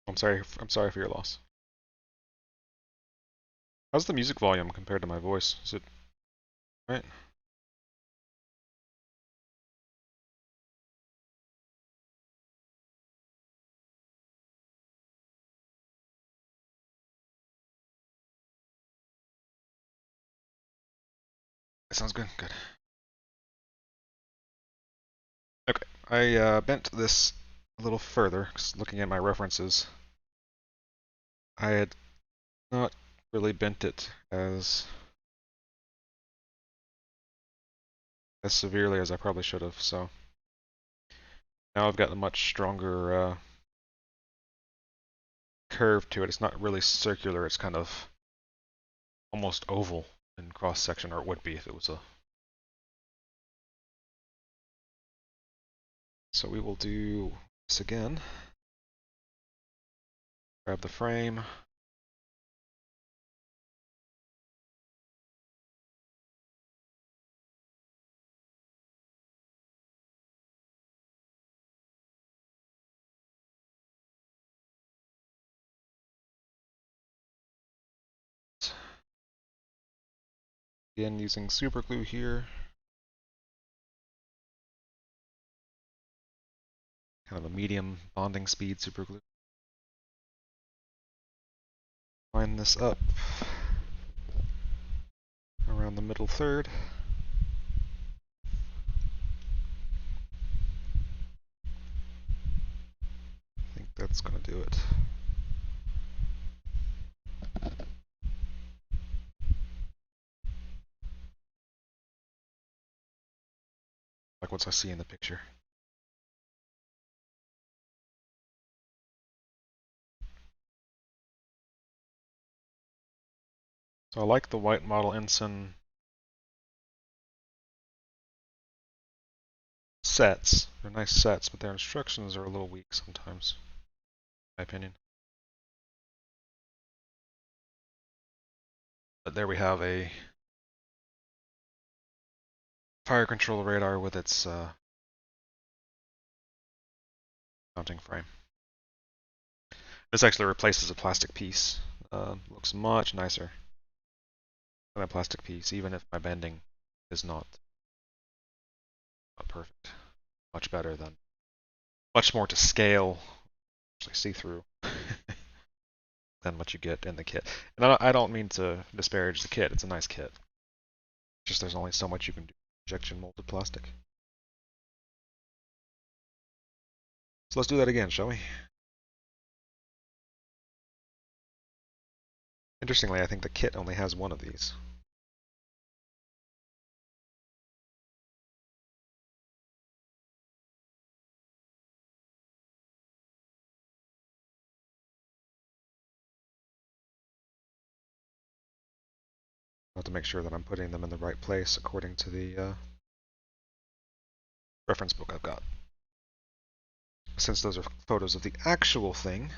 I'm sorry. I'm sorry for your loss. How's the music volume compared to my voice? Is it right? That sounds good. Good. Okay. I bent this a little further, 'cause looking at my references. I had not really bent it as severely as I probably should have, so now I've got a much stronger curve to it. It's not really circular, it's kind of almost oval in cross section, or it would be if it was a. So we will do this again. Grab the frame. Again, using super glue here. Kind of a medium bonding speed super glue. Line this up around the middle third. I think that's going to do it. Like what I see in the picture. So I like the white model ensign sets. They're nice sets, but their instructions are a little weak sometimes, in my opinion. But there we have a fire control radar with its mounting frame. This actually replaces a plastic piece. Looks much nicer than a plastic piece, even if my bending is not perfect. Much better than, much more to scale, actually see through. than what you get in the kit. And I don't mean to disparage the kit. It's a nice kit. Just there's only so much you can do with injection molded plastic. So let's do that again, shall we? Interestingly, I think the kit only has one of these. I have to make sure that I'm putting them in the right place according to the reference book I've got. Since those are photos of the actual thing,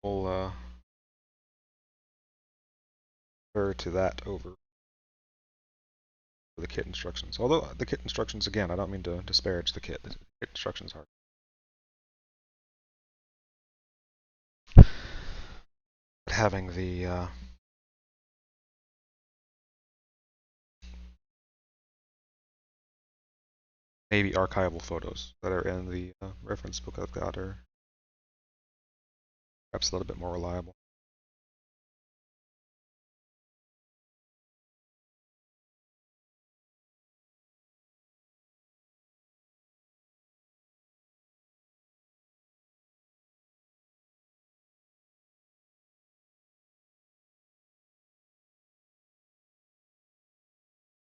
we'll refer to that over the kit instructions. Although the kit instructions, again, I don't mean to disparage the kit. The kit instructions are. But having the maybe archival photos that are in the reference book I've got are perhaps a little bit more reliable.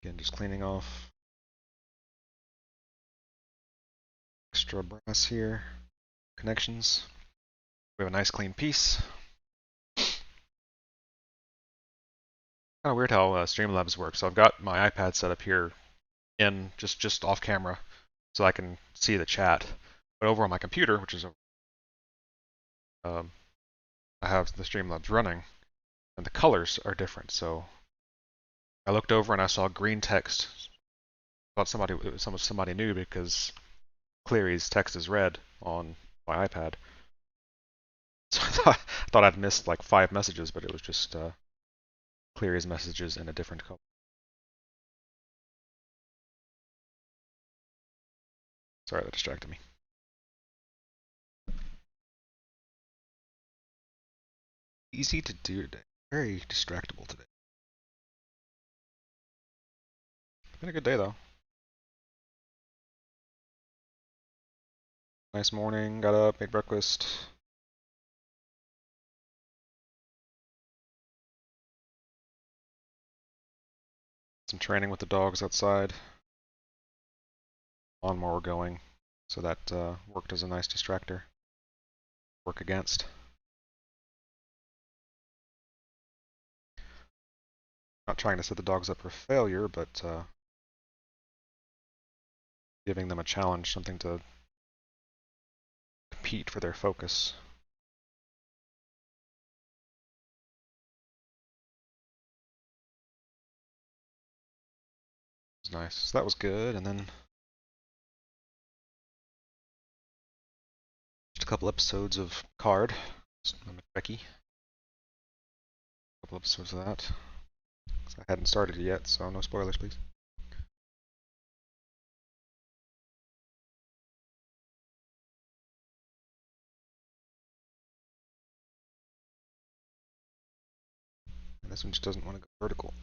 Again, just cleaning off extra brass here, connections. We have a nice clean piece. Kind of weird how Streamlabs works. So I've got my iPad set up here in just off camera, so I can see the chat. But over on my computer, which is I have the Streamlabs running, and the colors are different. So I looked over and I saw green text. Thought somebody knew because Cleary's text is red on my iPad. So I thought I'd missed like 5 messages, but it was just Cleary's messages in a different color. Sorry, that distracted me. Easy to do today. Very distractible today. Been a good day though. Nice morning. Got up, made breakfast. Some training with the dogs outside. Lawnmower going, so that worked as a nice distractor. Work against. Not trying to set the dogs up for failure, but giving them a challenge, something to compete for their focus. It was nice. So that was good, and then just a couple episodes of Card. Becky. A couple episodes of that. I hadn't started it yet, so no spoilers, please. And this one just doesn't want to go vertical.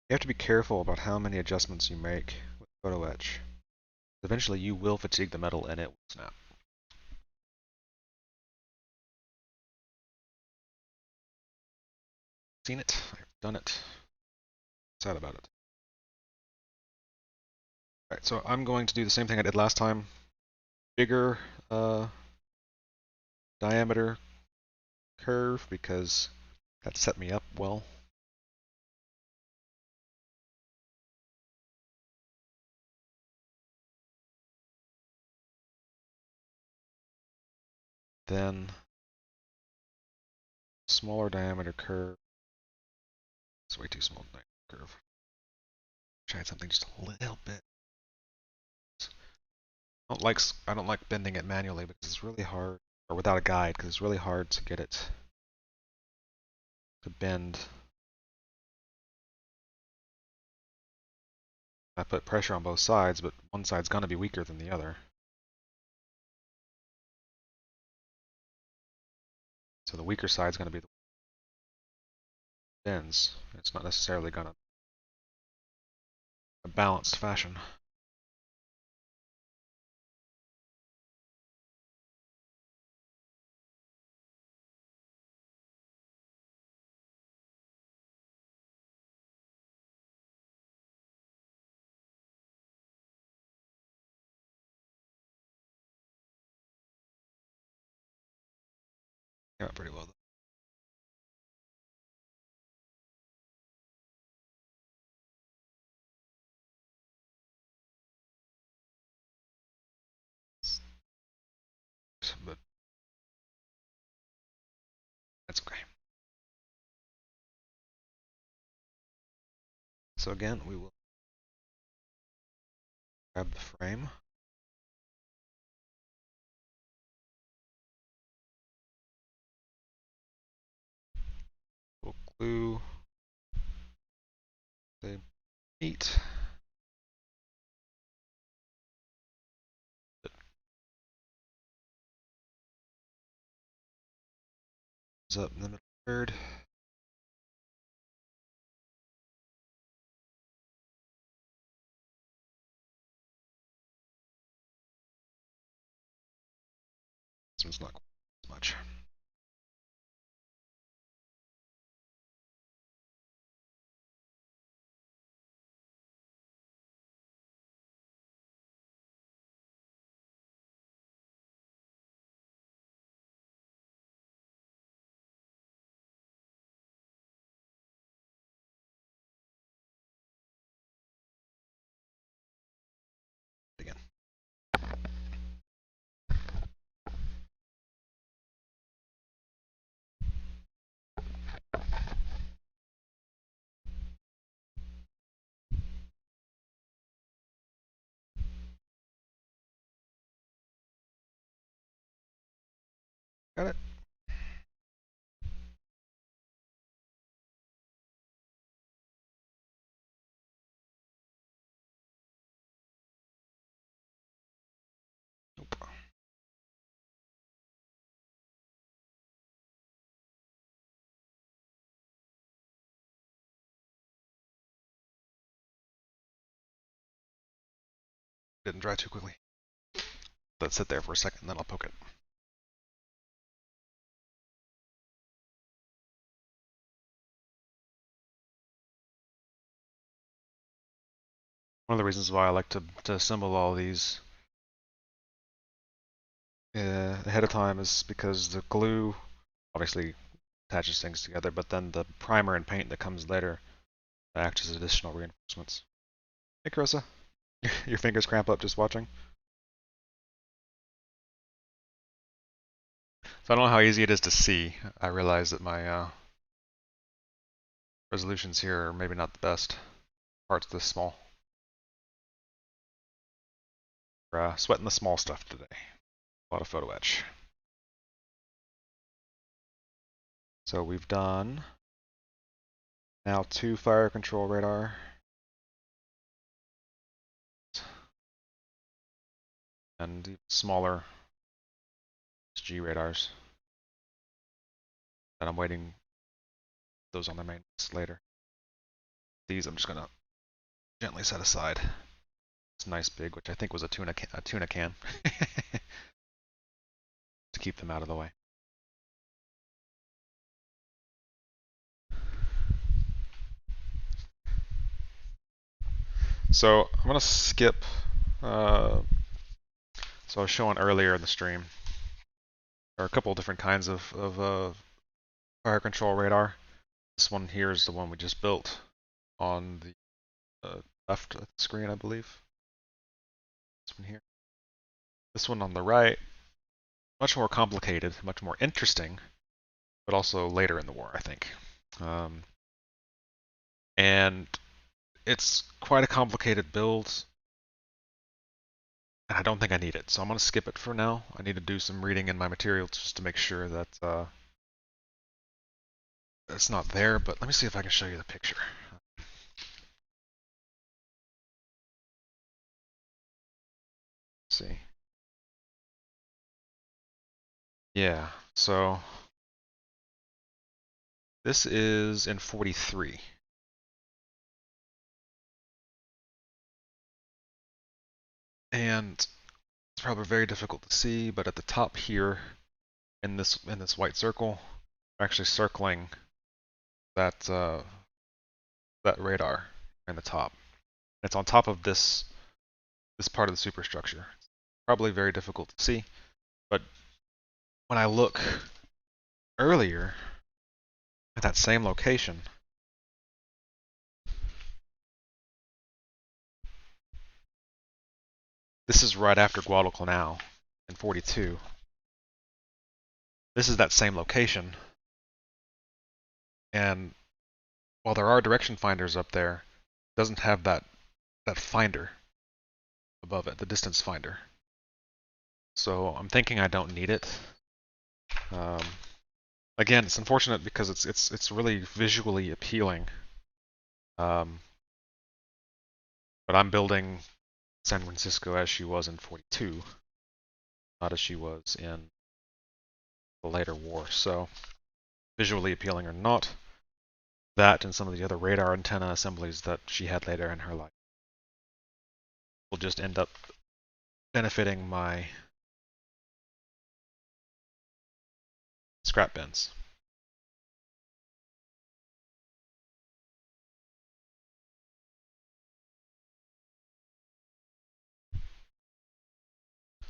You have to be careful about how many adjustments you make with photo etch. Eventually you will fatigue the metal and it will snap. Seen it, I've done it. Sad about it. Alright, so I'm going to do the same thing I did last time. Bigger diameter curve because that set me up well. Then smaller diameter curve. It's way too small diameter curve. Tried something just a little bit. I don't like bending it manually because it's really hard, or without a guide, because it's really hard to get it to bend. I put pressure on both sides, but one side's gonna be weaker than the other. So the weaker side's gonna be the bends. It's not necessarily gonna a balanced fashion. Yeah, pretty well though. But that's okay. So again, we will grab the frame. We'll glue the meat. Up in the middle third. This one's not quite as much. Again. Got it. Nope. Didn't dry too quickly. Let it sit there for a second, then I'll poke it. One of the reasons why I like to assemble all these ahead of time is because the glue obviously attaches things together, but then the primer and paint that comes later acts as additional reinforcements. Hey, Carissa. Your fingers cramp up just watching? So I don't know how easy it is to see. I realize that my resolutions here are maybe not the best. Parts this small. We're sweating the small stuff today. A lot of photo etch. So we've done now 2 fire control radar. And smaller G radars. And I'm waiting those on their main list later. These I'm just gonna gently set aside. It's nice big, which I think was a tuna can to keep them out of the way. So I'm gonna skip. So I was showing earlier in the stream, there are a couple of different kinds of fire control radar. This one here is the one we just built on the left of the screen, I believe. This one here. This one on the right, much more complicated, much more interesting, but also later in the war, I think. And it's quite a complicated build. and I don't think I need it, so I'm going to skip it for now. I need to do some reading in my materials just to make sure that it's not there, but let me see if I can show you the picture. Let's see. Yeah, so this is in 43. And it's probably very difficult to see, but at the top here in this white circle, we're actually circling that that radar in the top. It's on top of this part of the superstructure. It's probably very difficult to see, but when I look earlier at that same location, this is right after Guadalcanal in 42. This is that same location, and while there are direction finders up there, it doesn't have that finder above it, the distance finder. So I'm thinking I don't need it. Um, Again, it's unfortunate because it's really visually appealing. But I'm building San Francisco as she was in 42, not as she was in the later war. So visually appealing or not, that and some of the other radar antenna assemblies that she had later in her life will just end up benefiting my scrap bins.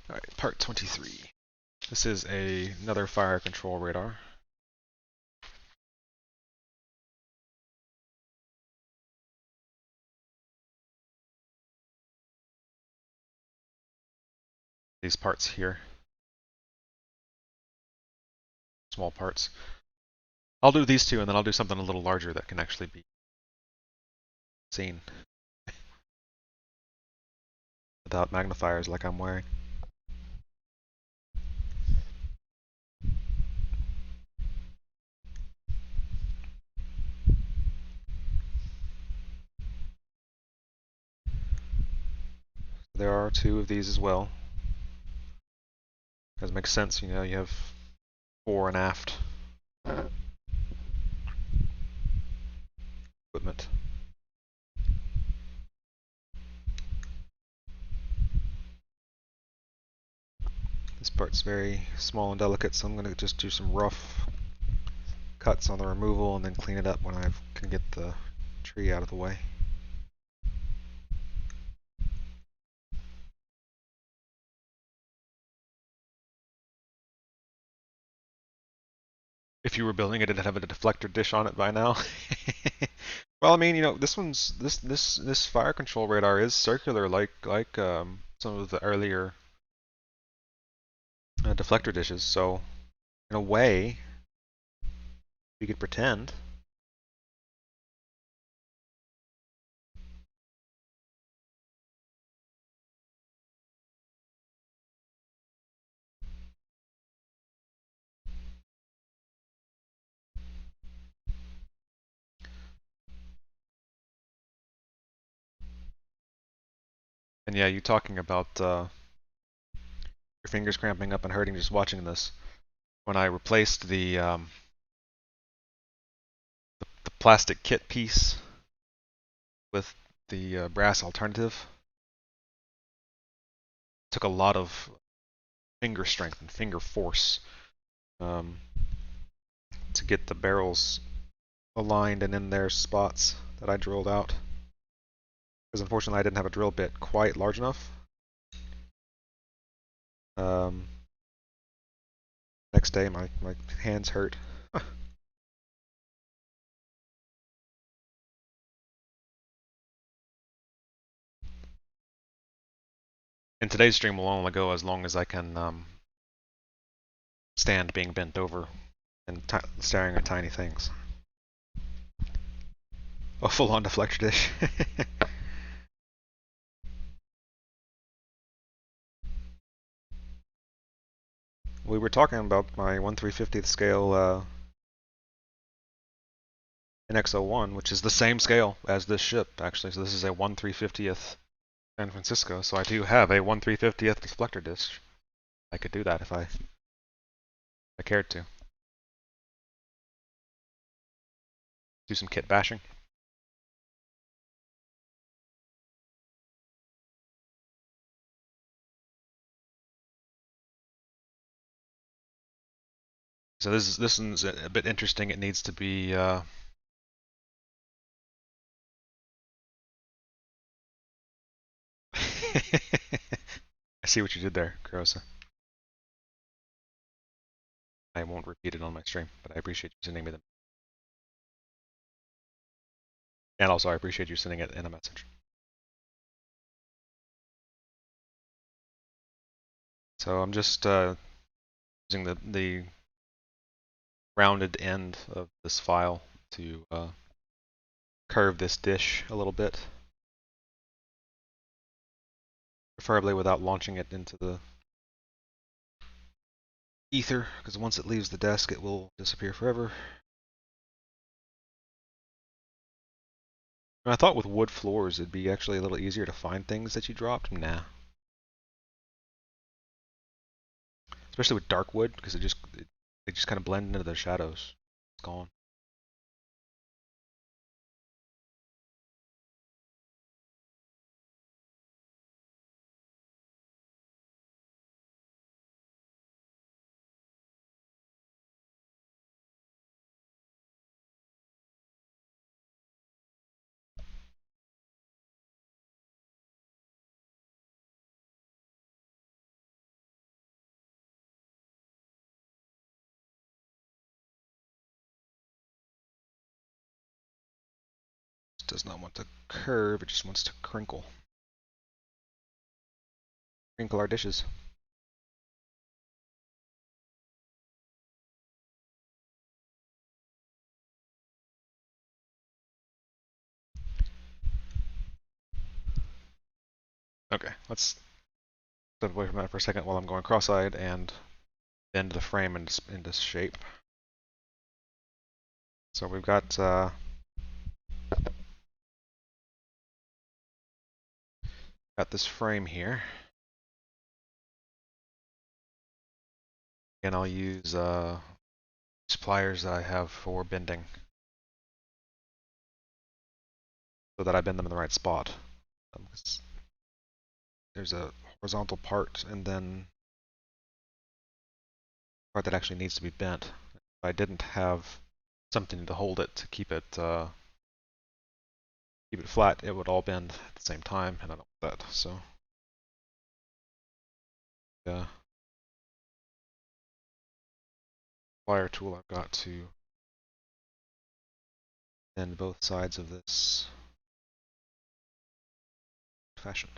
All right, part 23. This is another fire control radar. These parts here, small parts. I'll do these two and then I'll do something a little larger that can actually be seen without magnifiers like I'm wearing. There are two of these as well. Because it makes sense, you know, you have fore and aft equipment. This part's very small and delicate, so I'm going to just do some rough cuts on the removal and then clean it up when I can get the tree out of the way. If you were building it, it'd have a deflector dish on it by now. Well, I mean, you know, this fire control radar is circular, like some of the earlier deflector dishes. So, in a way, you could pretend. And yeah, you talking about your fingers cramping up and hurting just watching this. When I replaced the plastic kit piece with the brass alternative, it took a lot of finger strength and finger force um, to get the barrels aligned and in their spots that I drilled out. Because unfortunately I didn't have a drill bit quite large enough. Um, Next day my hands hurt. And today's stream will only go as long as I can stand being bent over and staring at tiny things. A full-on deflector dish. we were talking about my 1/350th scale NX-01, which is the same scale as this ship, actually. So this is a 1/350th San Francisco. So I do have a 1/350th deflector disc. I could do that if I cared to. Do some kit bashing. So this one's a bit interesting. It needs to be I see what you did there, Kurosa. I won't repeat it on my stream, but I appreciate you sending me them. And also, I appreciate you sending it in a message. So I'm just using the rounded end of this file to curve this dish a little bit, preferably without launching it into the ether, because once it leaves the desk, it will disappear forever. And I thought with wood floors, it'd be actually a little easier to find things that you dropped. Nah. Especially with dark wood, because they just kind of blend into the shadows. It's gone. It does not want to curve, it just wants to crinkle. Crinkle our dishes. Okay, let's step away from that for a second while I'm going cross-eyed and bend the frame into shape. So we've got this frame here, and I'll use pliers that I have for bending, so that I bend them in the right spot. There's a horizontal part and then a part that actually needs to be bent. If I didn't have something to hold it to keep it flat, it would all bend at the same time, and I don't want that. So yeah, plier tool I've got to bend both sides of this fashion.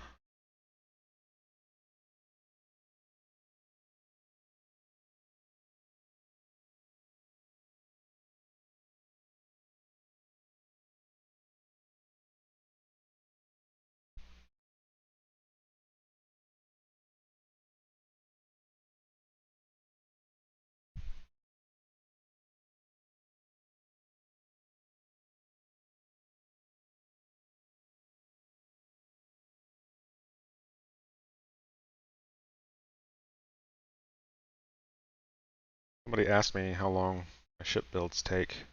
Somebody asked me how long my ship builds take.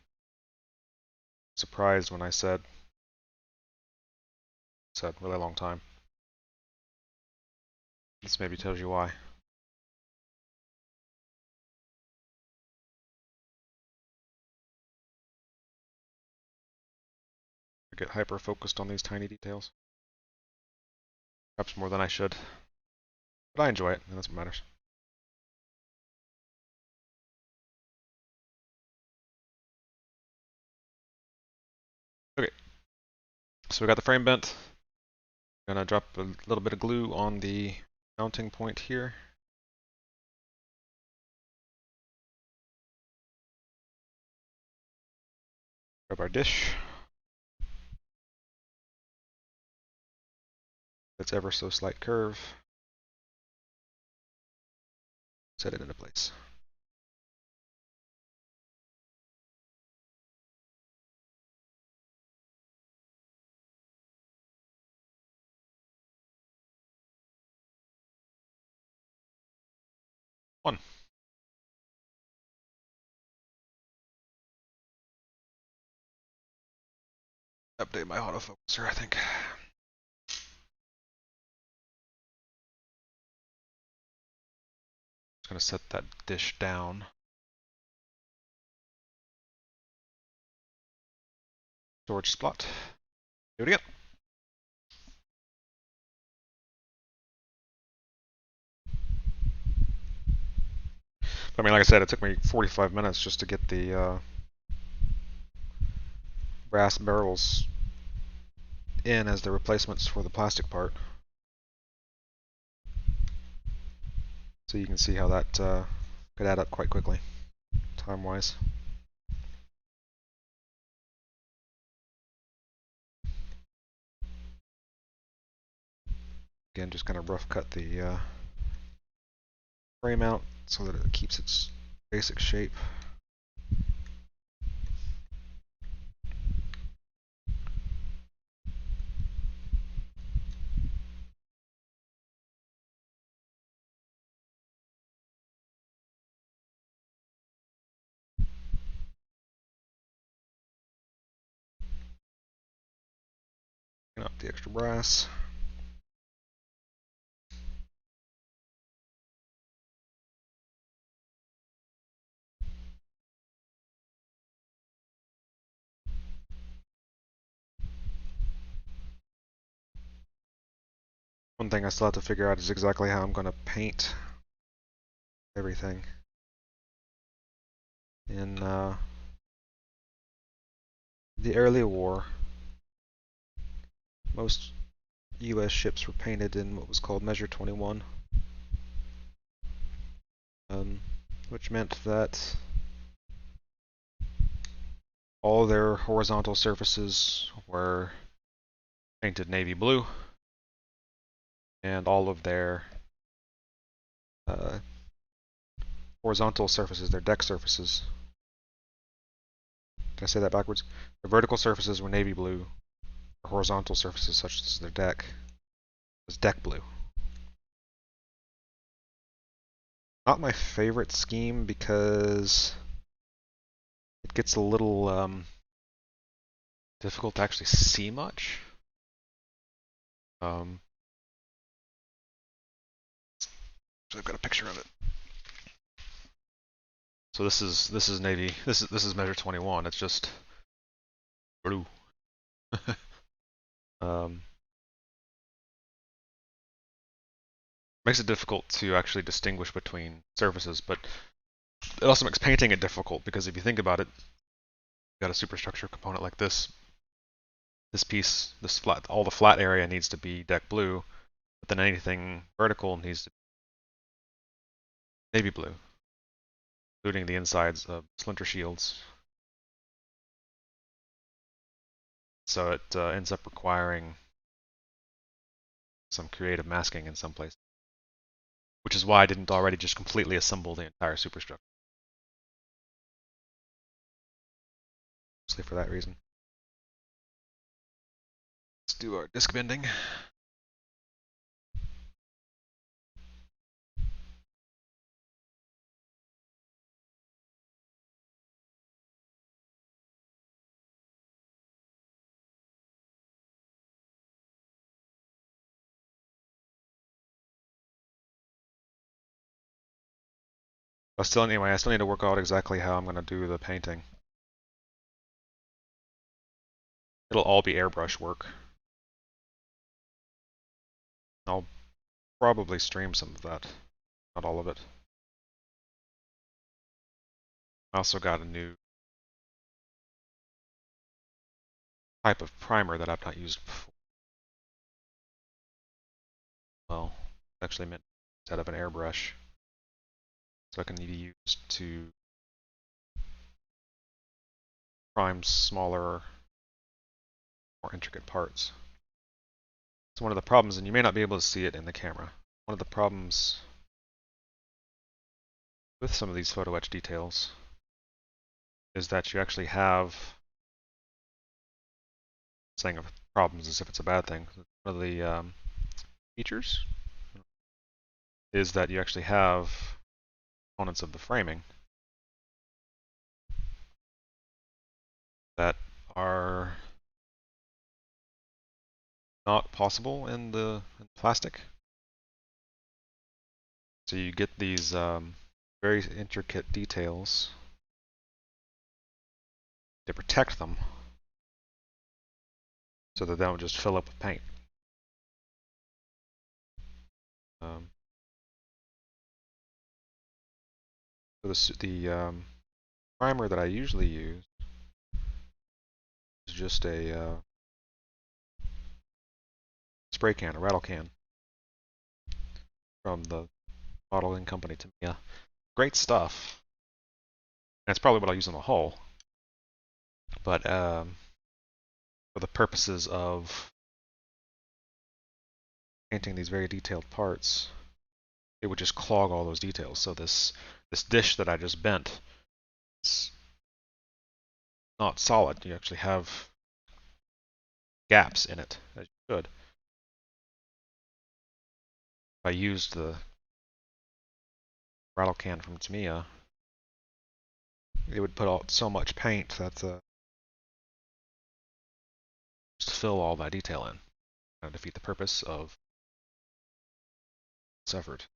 Surprised when I said really long time. This maybe tells you why. I get hyper focused on these tiny details. Perhaps more than I should. But I enjoy it, and that's what matters. Okay, so we got the frame bent. I'm gonna drop a little bit of glue on the mounting point here. Grab our dish. That's ever so slight curve. set it into place. One. Update my autofocuser, I think. Just gonna set that dish down. Storage spot. Do it again. I mean, like I said, it took me 45 minutes just to get the brass barrels in as the replacements for the plastic part. So you can see how that could add up quite quickly, time-wise. Again, just kind of rough cut the frame out so that it keeps its basic shape. Clean up the extra brass. One thing I still have to figure out is exactly how I'm going to paint everything in the early war. Most US ships were painted in what was called Measure 21, which meant that all their horizontal surfaces were painted navy blue, and all of their horizontal surfaces, their deck surfaces. Can I say that backwards? The vertical surfaces were navy blue. The horizontal surfaces, such as their deck, was deck blue. Not my favorite scheme because it gets a little difficult to actually see much. So I've got a picture of it. So this is navy. This is measure 21. It's just blue. Makes it difficult to actually distinguish between surfaces, but it also makes painting it difficult because if you think about it, you've got a superstructure component like this. This piece, this flat, all the flat area needs to be deck blue, but then anything vertical needs to be navy blue, including the insides of splinter shields. So it ends up requiring some creative masking in some places, which is why I didn't already just completely assemble the entire superstructure. Mostly for that reason. Let's do our disc bending. Anyway, I still need to work out exactly how I'm going to do the painting. It'll all be airbrush work. I'll probably stream some of that, not all of it. I also got a new type of primer that I've not used before. Well, actually meant instead of an airbrush, so it can be used to prime smaller, more intricate parts. It's one of the problems, and you may not be able to see it in the camera. One of the problems with some of these photo etch details is that you actually have, saying of problems as if it's a bad thing, one of the features is that you actually have components of the framing that are not possible in the plastic. So you get these very intricate details to protect them so that they don't just fill up with paint. So the primer that I usually use is just a spray can, a rattle can, from the bottling company Tamiya. Great stuff. And it's probably what I'll use on the hull. But for the purposes of painting these very detailed parts, it would just clog all those details. So this dish that I just bent, it's not solid. You actually have gaps in it, as you should. If I used the rattle can from Tamiya, it would put out so much paint that just fill all that detail in and defeat the purpose of this effort.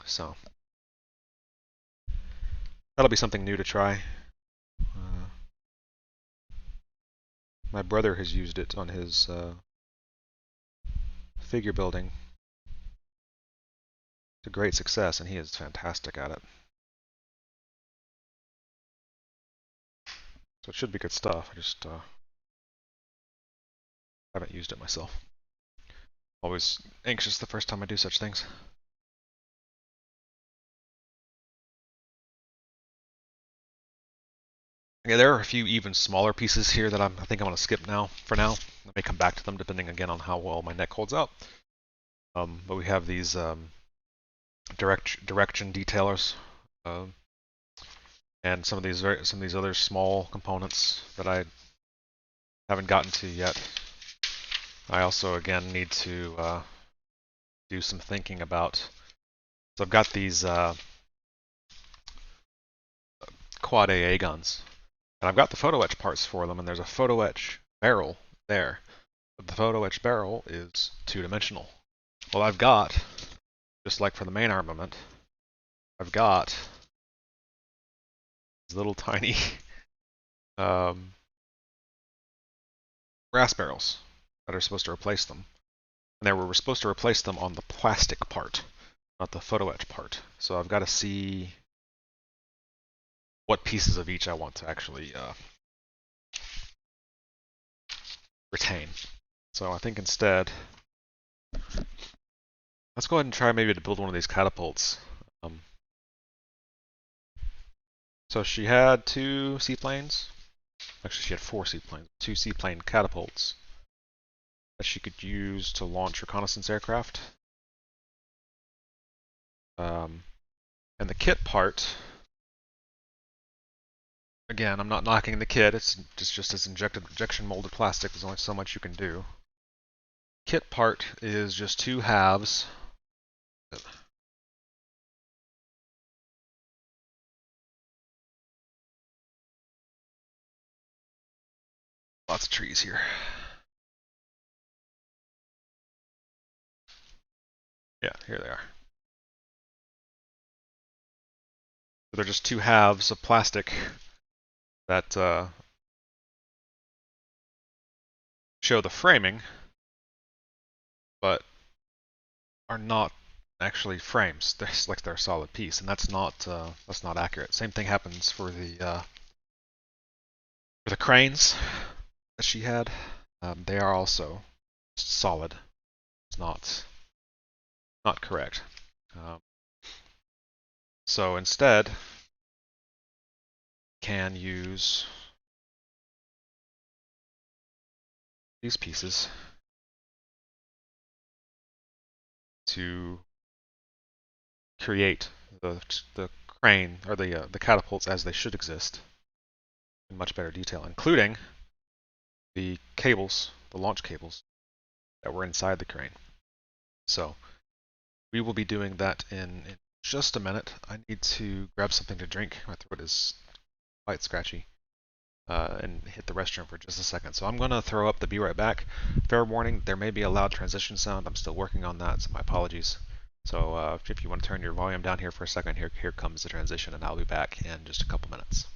So that'll be something new to try. My brother has used it on his figure building to great success, and he is fantastic at it. So it should be good stuff. I just haven't used it myself. Always anxious the first time I do such things. Yeah, there are a few even smaller pieces here that I think I'm going to skip now for now. I may come back to them depending again on how well my neck holds out. But we have these direction detailers, and some of these other small components that I haven't gotten to yet. I also again need to do some thinking about. So I've got these quad AA guns, and I've got the photo etch parts for them, and there's a photo etch barrel there. But the photo etch barrel is two-dimensional. Well, I've got, just like for the main armament, I've got these little tiny brass barrels that are supposed to replace them. And we're supposed to replace them on the plastic part, not the photo etch part. So I've got to see what pieces of each I want to actually retain. So I think instead, let's go ahead and try maybe to build one of these catapults. So she had two seaplanes. Actually, she had four seaplanes. Two seaplane catapults that she could use to launch reconnaissance aircraft. And the kit part, again, I'm not knocking the kit. It's just this injection molded plastic. There's only so much you can do. Kit part is just two halves. Lots of trees here. Yeah, here they are. They're just two halves of plastic that show the framing, but are not actually frames. They're like they're a solid piece, and that's not accurate. Same thing happens for the cranes that she had. They are also solid. It's not correct. So instead, can use these pieces to create the crane or the catapults as they should exist in much better detail, including the cables, the launch cables that were inside the crane. So we will be doing that in just a minute. I need to grab something to drink. My throat is quite scratchy. And hit the restroom for just a second. So I'm going to throw up the be right back. Fair warning, there may be a loud transition sound. I'm still working on that, so my apologies. So if you want to turn your volume down here for a second, here comes the transition, and I'll be back in just a couple minutes.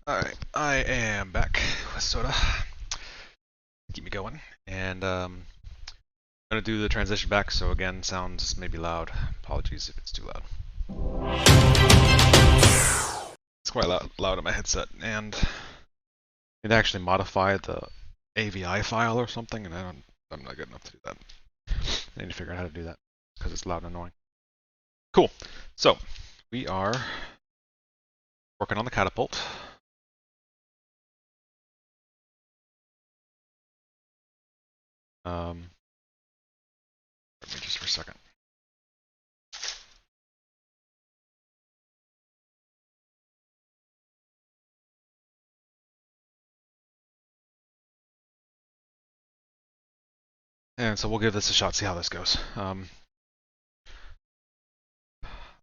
Alright, I am back with soda. Keep me going. And I'm going to do the transition back, so again, sounds may be loud. Apologies if it's too loud. It's quite loud on my headset, and I need to actually modify the AVI file or something, and I'm not good enough to do that. I need to figure out how to do that, because it's loud and annoying. Cool. So, we are working on the catapult. Let me just for a second. And so we'll give this a shot, see how this goes. I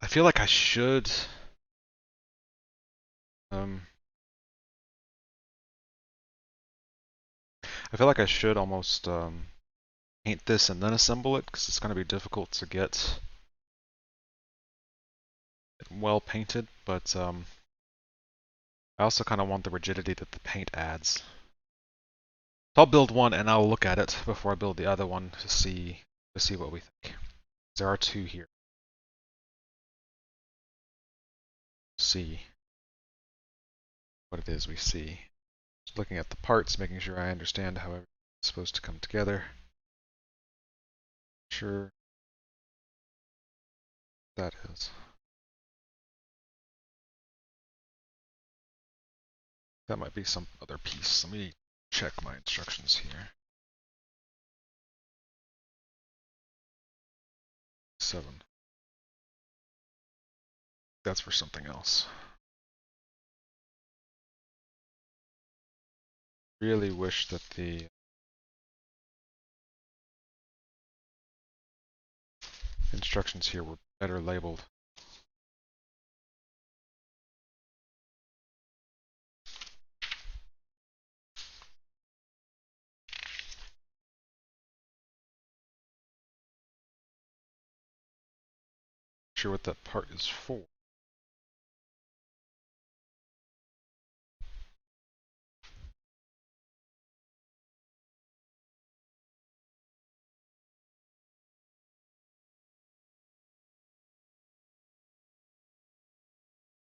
feel like I should... I feel like I should almost paint this and then assemble it, because it's going to be difficult to get it well painted, but I also kind of want the rigidity that the paint adds. So I'll build one and I'll look at it before I build the other one to see what we think. There are two here. See what it is we see. Just looking at the parts, making sure I understand how it's supposed to come together. Sure that is. That might be some other piece. Let me check my instructions here. 7. That's for something else. really wish that the instructions here were better labeled. Not sure what that part is for.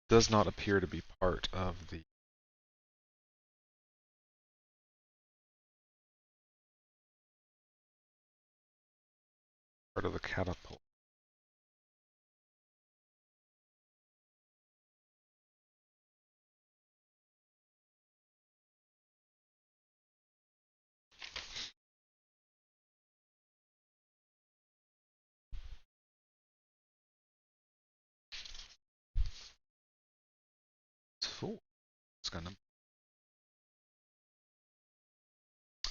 Does not appear to be part of the catapult. It's full. It's gonna.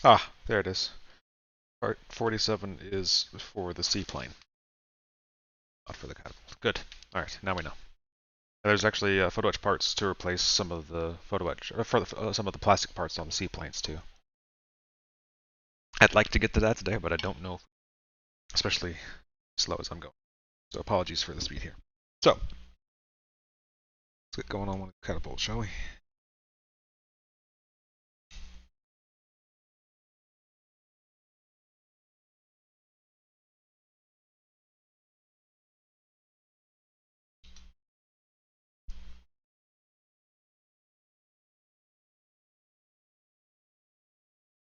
Ah, there it is. Part 47 is for the seaplane, not for the catapult. Good. All right, now we know. There's actually photo etch parts to replace some of the photo etch, some of the plastic parts on the seaplanes too. I'd like to get to that today, but I don't know, especially slow as I'm going. So apologies for the speed here. So let's get going on with the catapult, shall we?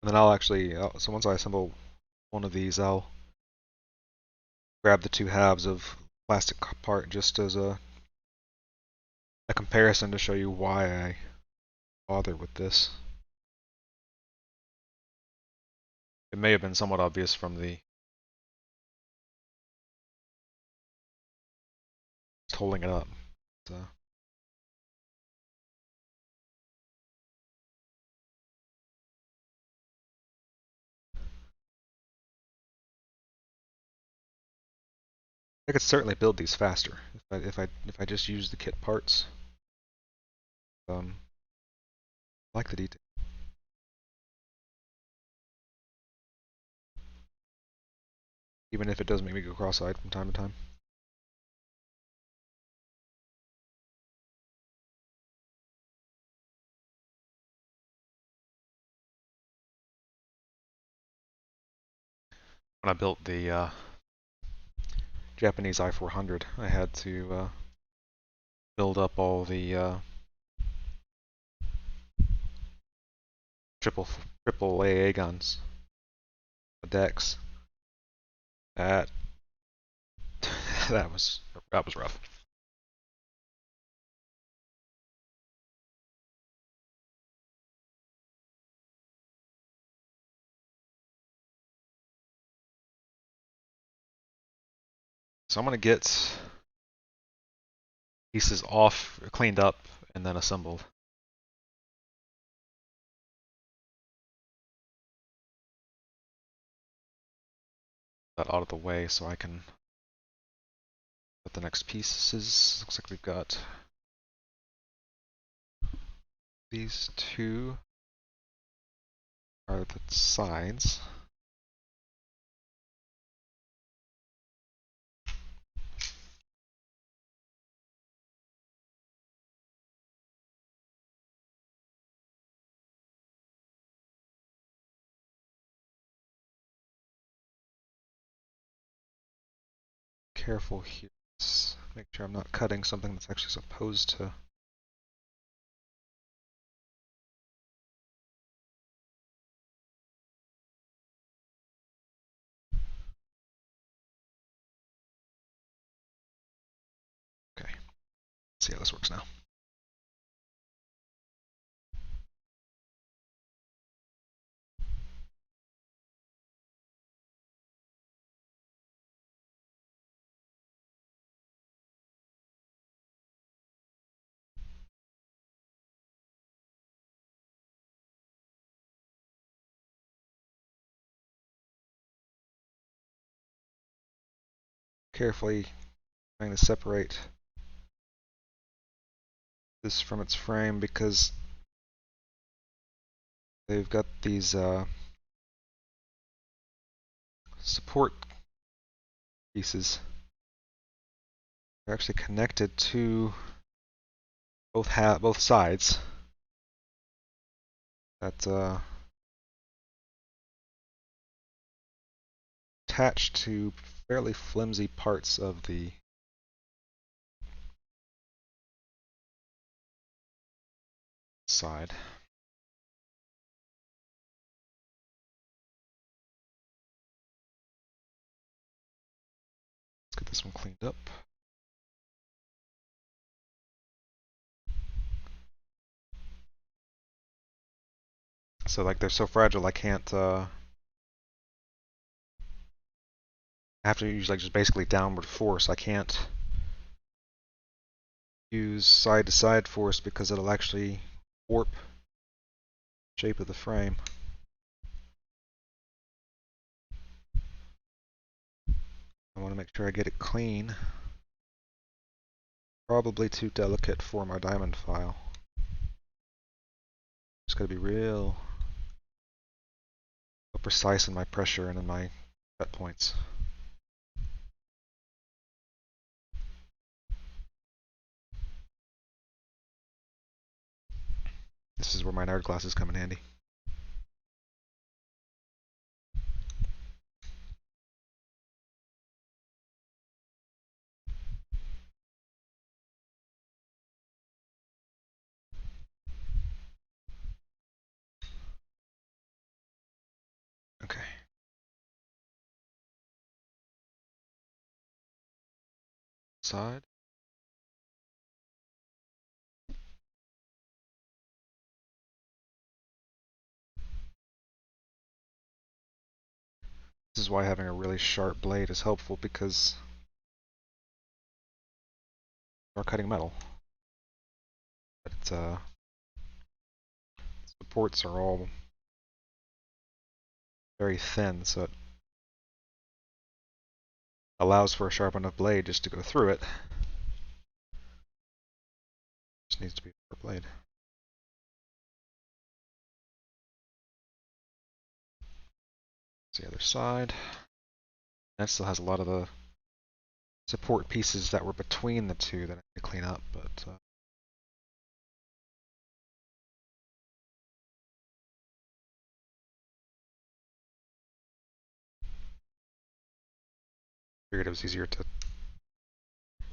And then I'll actually, so once I assemble one of these, I'll grab the two halves of plastic part just as a comparison to show you why I bother with this. It may have been somewhat obvious from the just holding it up. So. I could certainly build these faster if I just use the kit parts. I like the detail. Even if it does make me go cross-eyed from time to time. When I built the Japanese I-400, I had to build up all the triple AA guns, the decks. That that was rough. So I'm gonna get pieces off, cleaned up, and then assembled. That out of the way so I can put the next pieces. Looks like we've got these two are the sides. Careful here. Let's make sure I'm not cutting something that's actually supposed to. Okay, let's see how this works now. carefully trying to separate this from its frame because they've got these support pieces. They're actually connected to both sides. That attached to fairly flimsy parts of the side. Let's get this one cleaned up. So like they're so fragile I can't I have to use like just basically downward force. I can't use side to side force because it'll actually warp the shape of the frame. I want to make sure I get it clean. Probably too delicate for my diamond file. Just gotta be real precise in my pressure and in my cut points. This is where my nerd glasses come in handy. Okay. Side. This is why having a really sharp blade is helpful because we're cutting metal. But supports are all very thin, so it allows for a sharp enough blade just to go through it. Just needs to be a sharp blade. That's the other side. That still has a lot of the support pieces that were between the two that I need to clean up, but figured it was easier to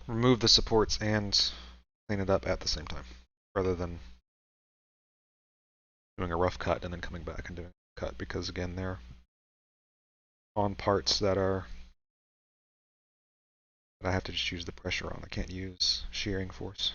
remove the supports and clean it up at the same time, rather than doing a rough cut and then coming back and doing a cut, because again, they're on parts that I have to just use the pressure on. I can't use shearing force.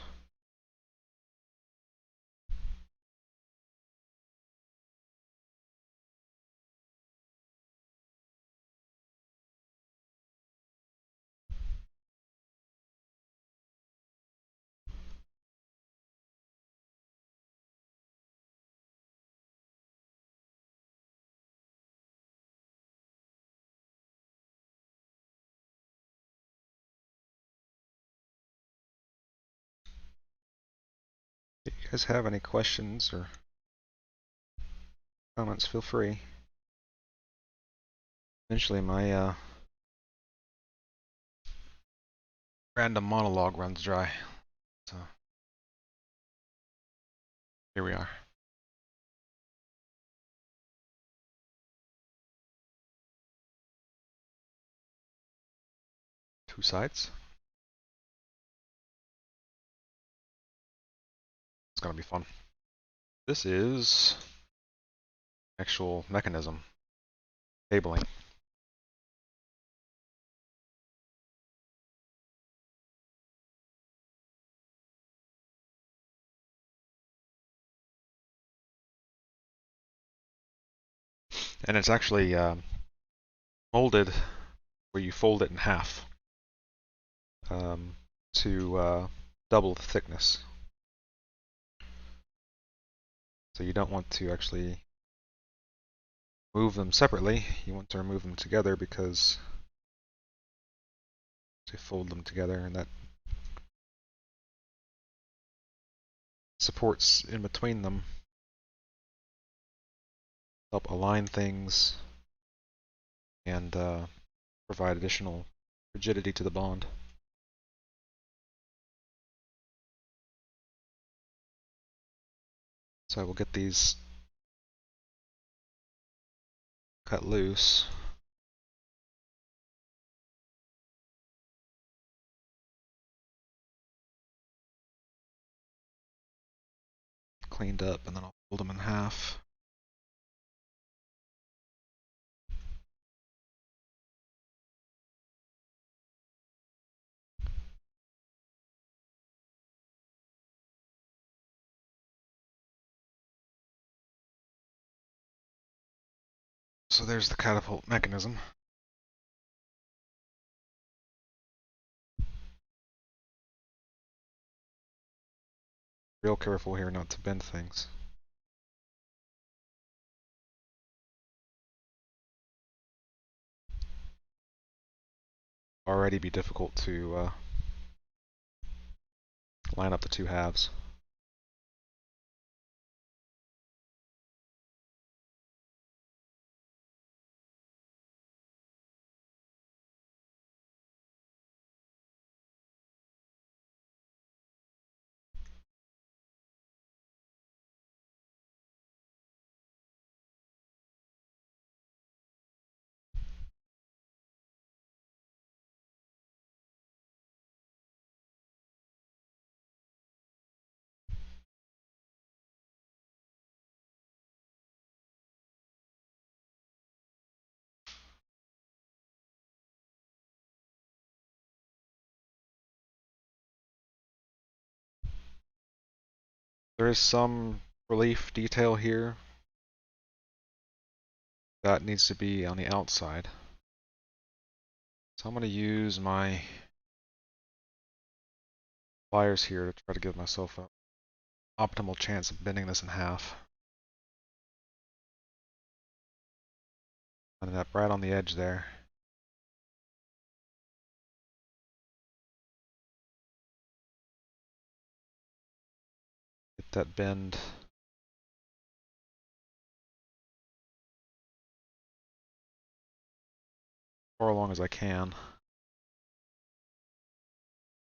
If you guys have any questions or comments, feel free. Eventually my random monologue runs dry. So here we are. Two sides. It's gonna be fun. This is actual mechanism cabling. And it's actually molded where you fold it in half to double the thickness. So you don't want to actually move them separately. You want to remove them together because So fold them together, and that supports in between them help align things and provide additional rigidity to the bond. So I will get these cut loose. Cleaned up, and then I'll fold them in half. So there's the catapult mechanism. Real careful here not to bend things. Already be difficult to line up the two halves. There is some relief detail here that needs to be on the outside. So I'm going to use my pliers here to try to give myself an optimal chance of bending this in half. And that right on the edge there. Get that bend far along as I can.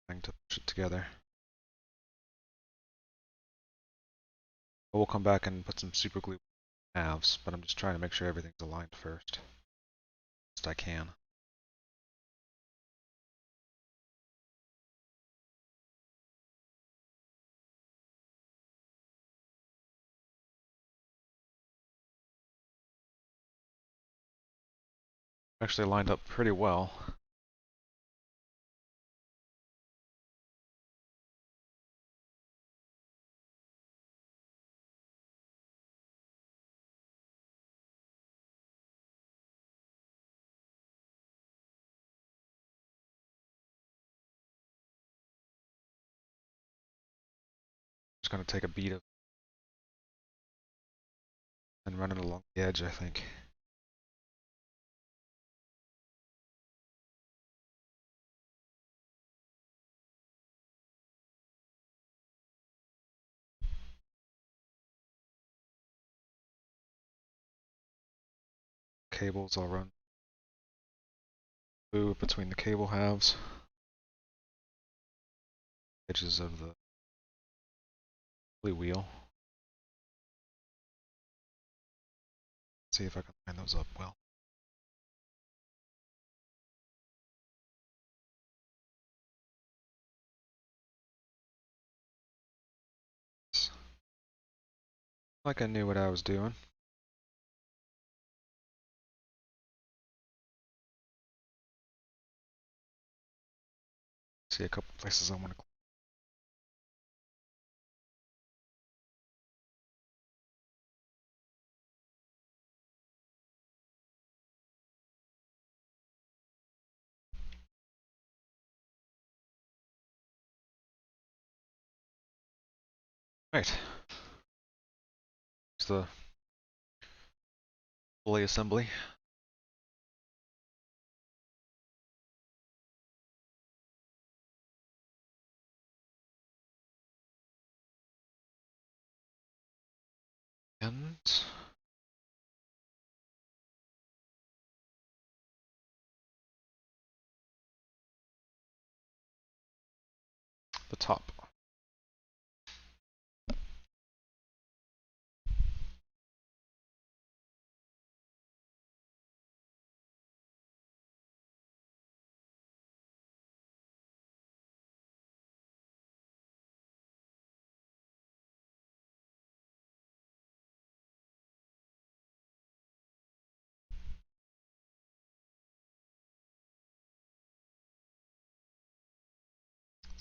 Trying to push it together. We'll come back and put some super glue halves, but I'm just trying to make sure everything's aligned first. Best I can. Actually lined up pretty well. Just going to take a bead of and run it along the edge, I think. Cables, I'll run glue between the cable halves, edges of the pulley wheel. See if I can line those up well. Like I knew what I was doing. See a couple places I want to. Right. Here's the pulley assembly. and the top.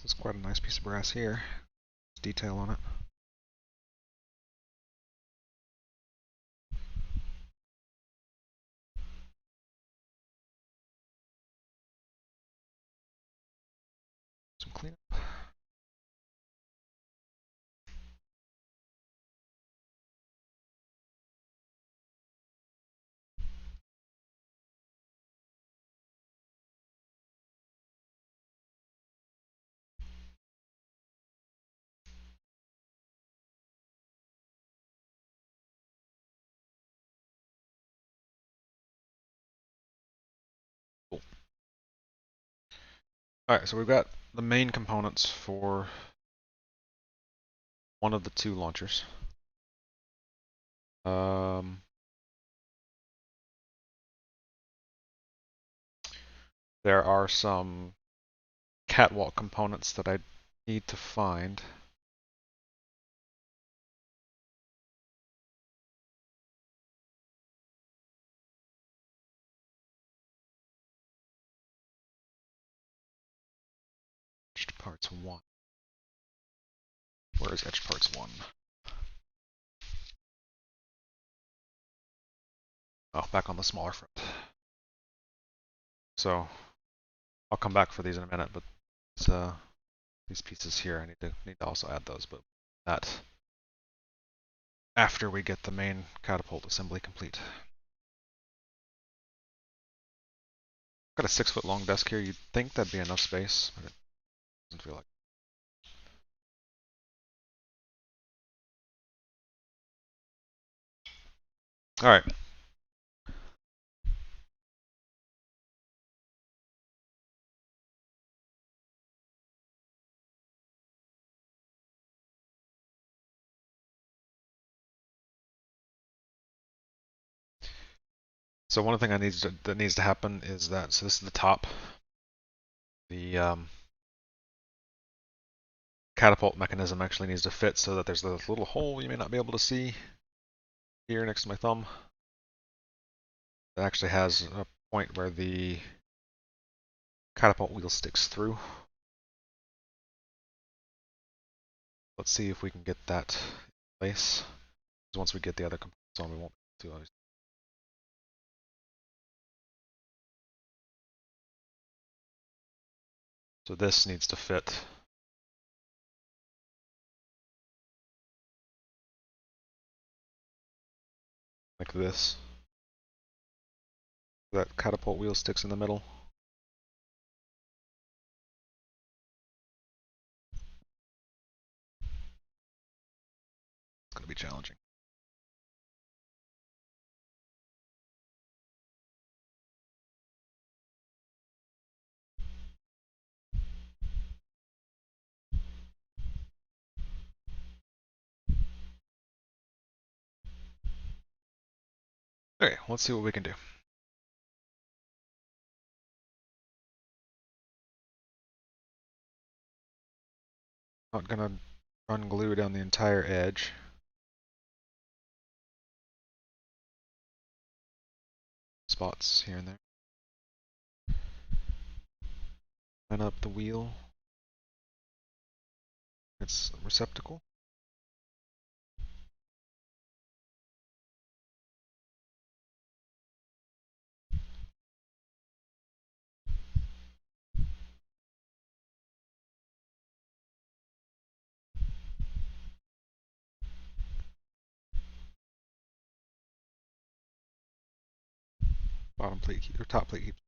This is quite a nice piece of brass here. There's detail on it. Some cleanup. Cool. Alright, so we've got the main components for one of the two launchers. There are some catwalk components that I need to find. Etched parts 1. Where is etched parts 1? Oh, back on the smaller front. So I'll come back for these in a minute, but these pieces here I need to also add those, but that after we get the main catapult assembly complete. Got a 6-foot long desk here. You'd think that'd be enough space, but it doesn't feel like. All right. So one thing that needs to happen is that, so this is the top. The catapult mechanism actually needs to fit so that there's a little hole you may not be able to see here next to my thumb. It actually has a point where the catapult wheel sticks through. Let's see if we can get that in place. Because once we get the other components on, we won't be able to. So this needs to fit like this. That catapult wheel sticks in the middle. It's going to be challenging. Okay, let's see what we can do. Not gonna run glue down the entire edge. Spots here and there. Line up the wheel. Its receptacle. Bottom plate or top plate keeps.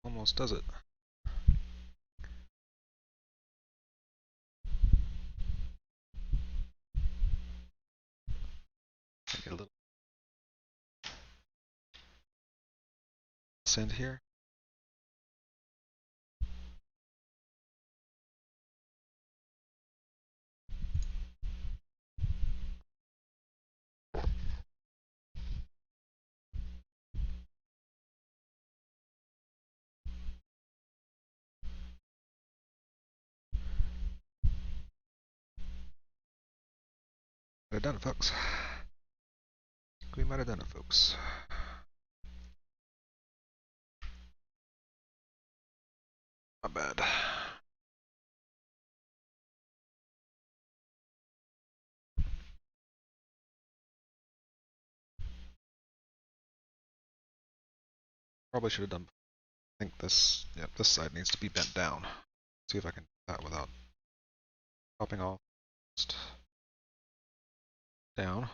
Almost does it. Get a little sand here. Might have done it, folks. We might have done it, folks. Not bad. Probably should have done. I think this, yep, this side needs to be bent down. See if I can do that without popping off. Just down.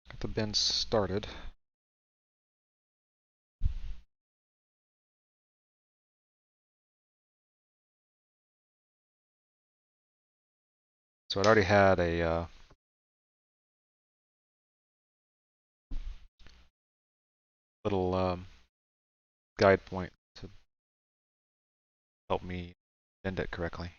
Got the bend started. So it already had a little guide point to help me bend it correctly.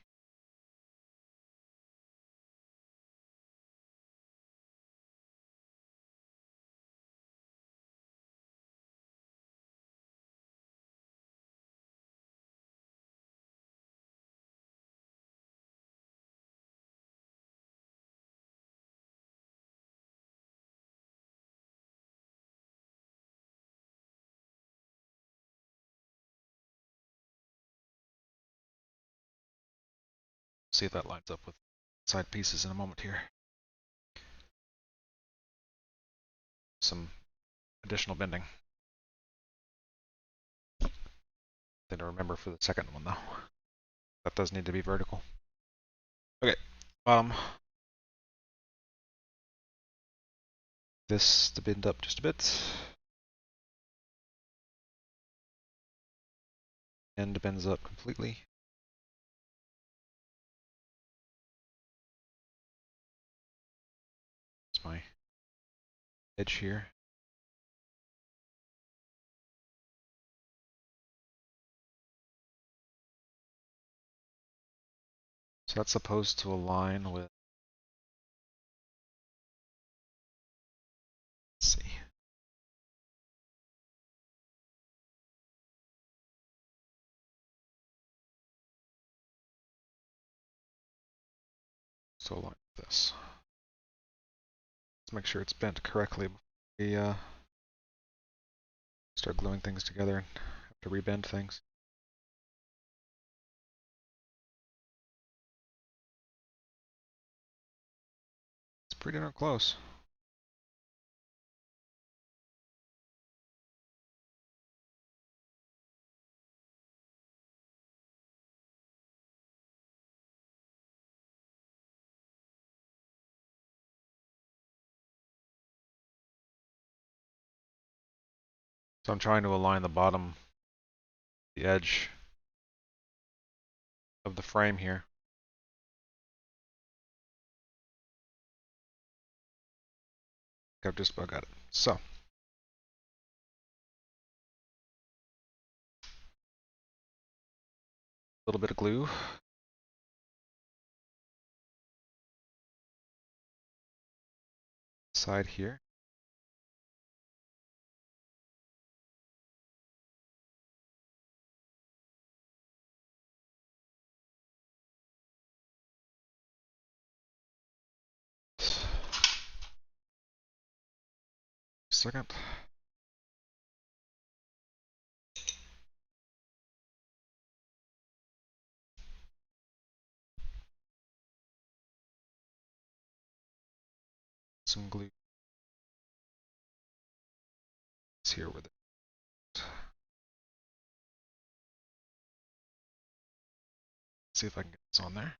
See if that lines up with side pieces in a moment here. Some additional bending. Thing to remember for the second one though. That does need to be vertical. Okay. This to bend up just a bit. End bends up completely. It's my edge here. So that's supposed to align with, let's see. So align with this. Let's make sure it's bent correctly before we start gluing things together and have to rebend things. It's pretty darn close. So I'm trying to align the bottom, the edge of the frame here. I've just about got it. So, a little bit of glue. Side here. Second. some glue here with it. See if I can get this on there.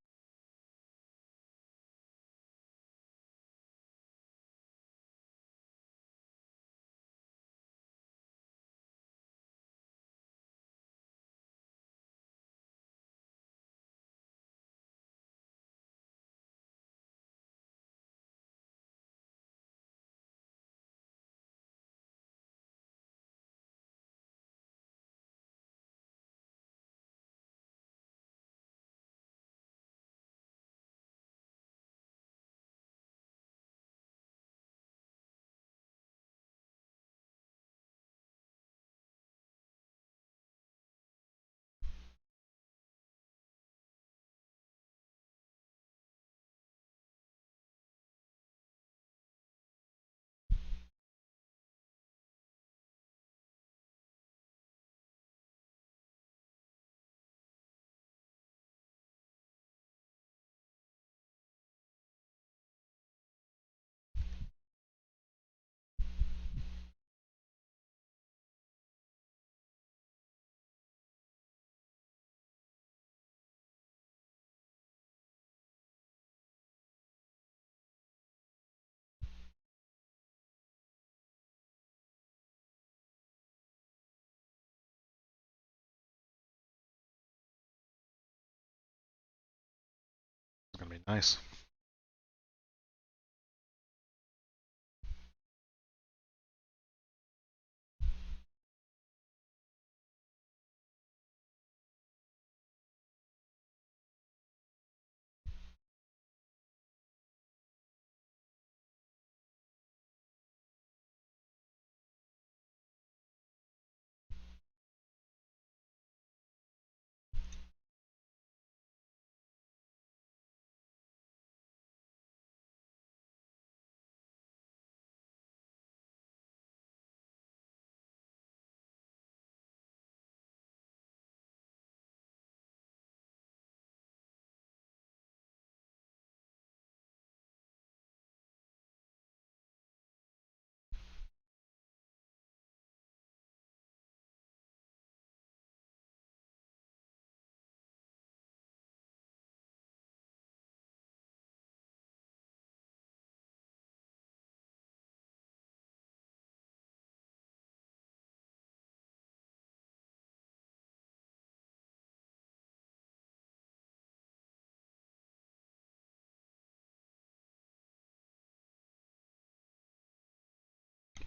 It's gonna be nice.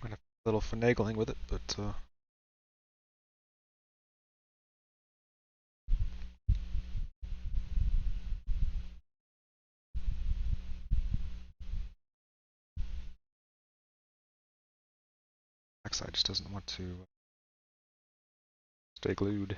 Might have a little finagling with it, but backside just doesn't want to stay glued.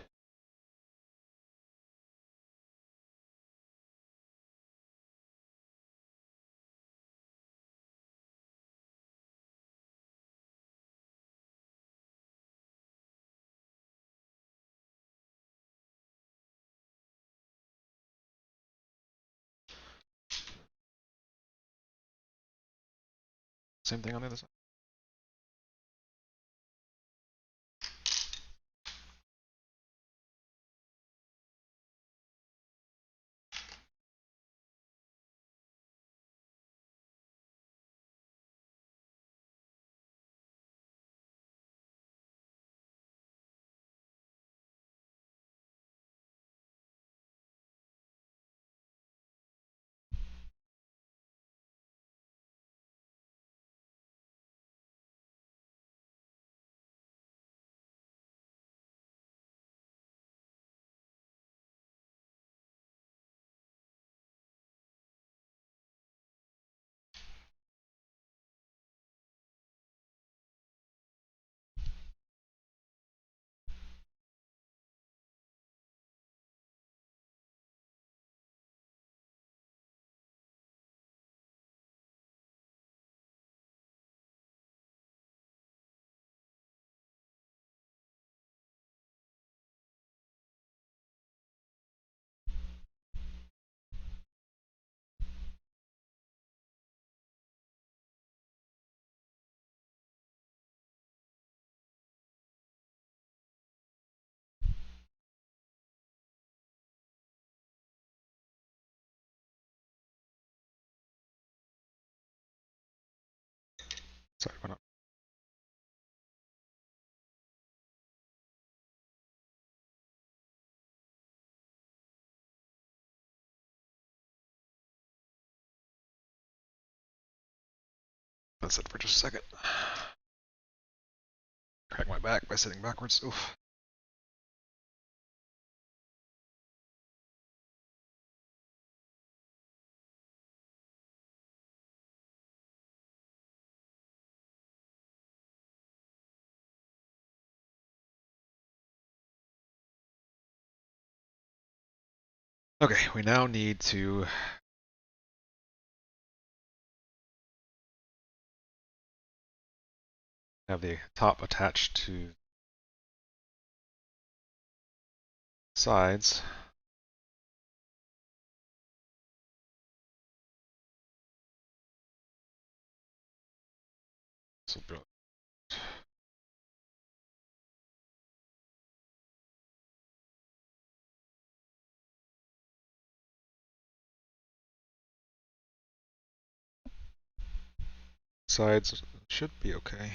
Same thing on the other side. Sorry, why not? That's it for just a second. Crack my back by sitting backwards. Oof. Okay, we now need to have the top attached to sides. So sides should be okay.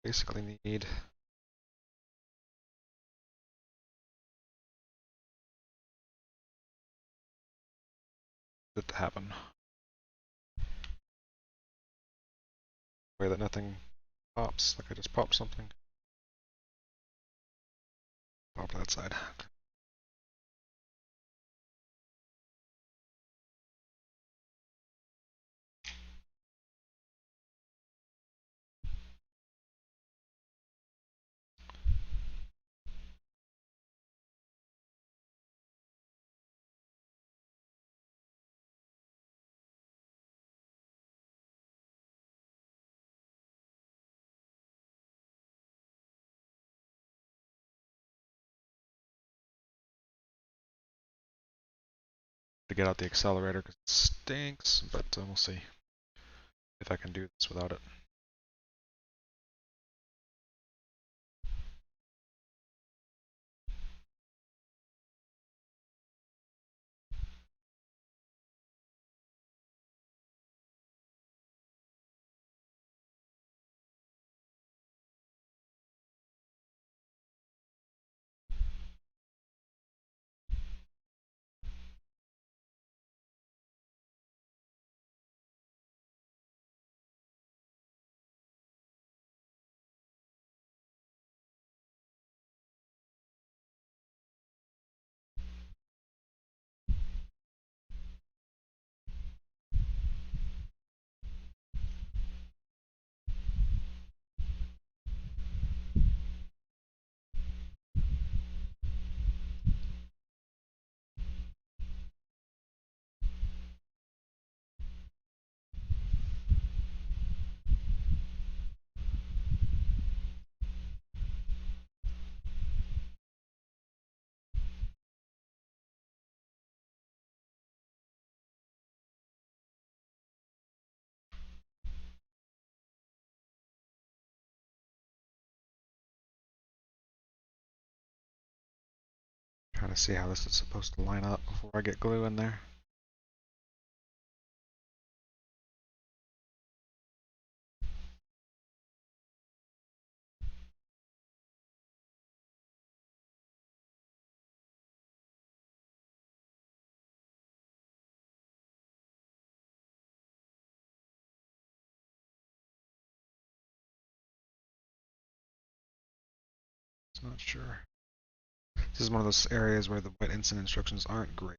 Basically need it to happen. Way that nothing pops, like I just popped something. Pop that side. To get out the accelerator because it stinks, but we'll see if I can do this without it. Trying to see how this is supposed to line up before I get glue in there. I'm not sure. This is one of those areas where the wet instant instructions aren't great.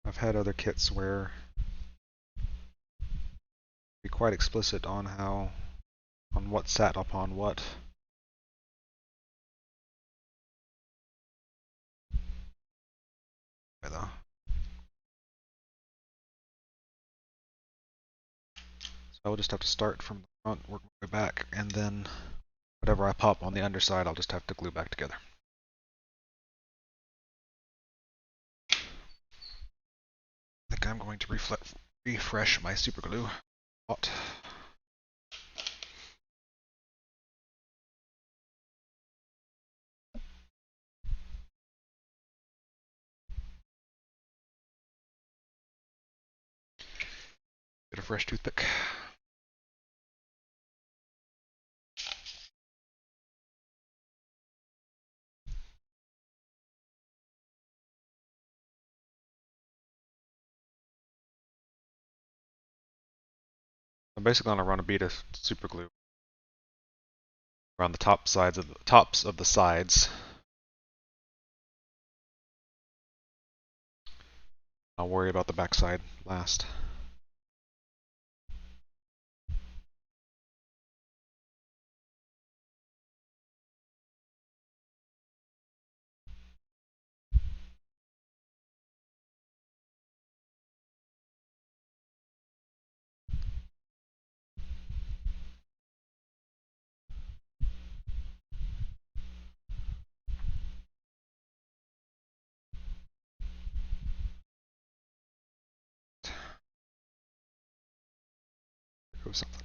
I've had other kits where be quite explicit on what sat upon what. Though. So I will just have to start from the front, work my way back, and then whatever I pop on the underside, I'll just have to glue back together. I think I'm going to refresh my super glue pot. a fresh toothpick. I'm basically going to run a bead of super glue around the tops of the sides. I'll worry about the backside last. There goes something.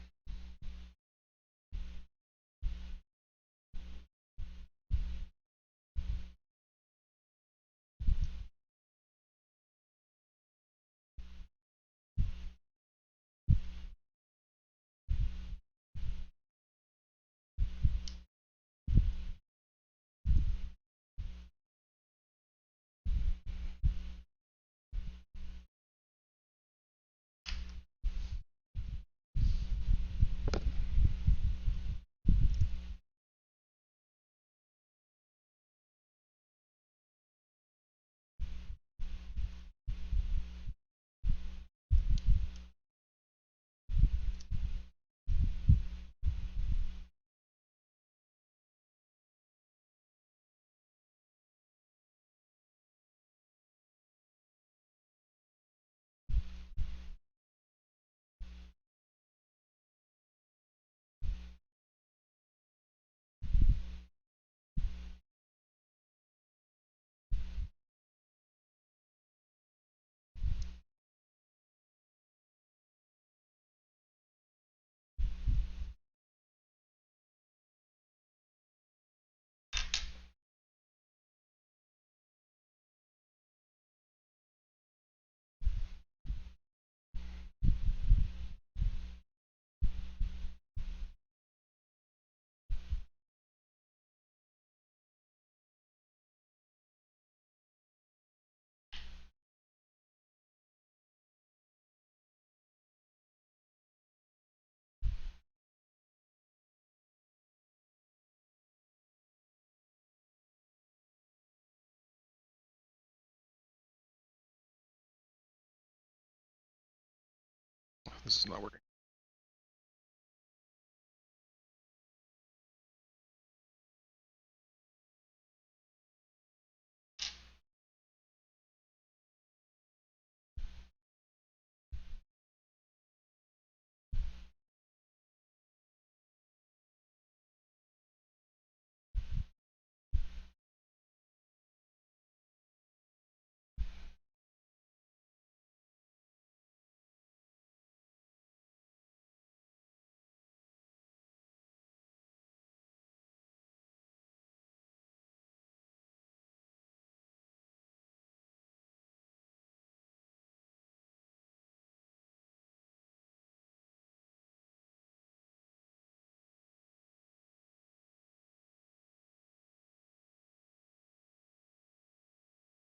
This is not working.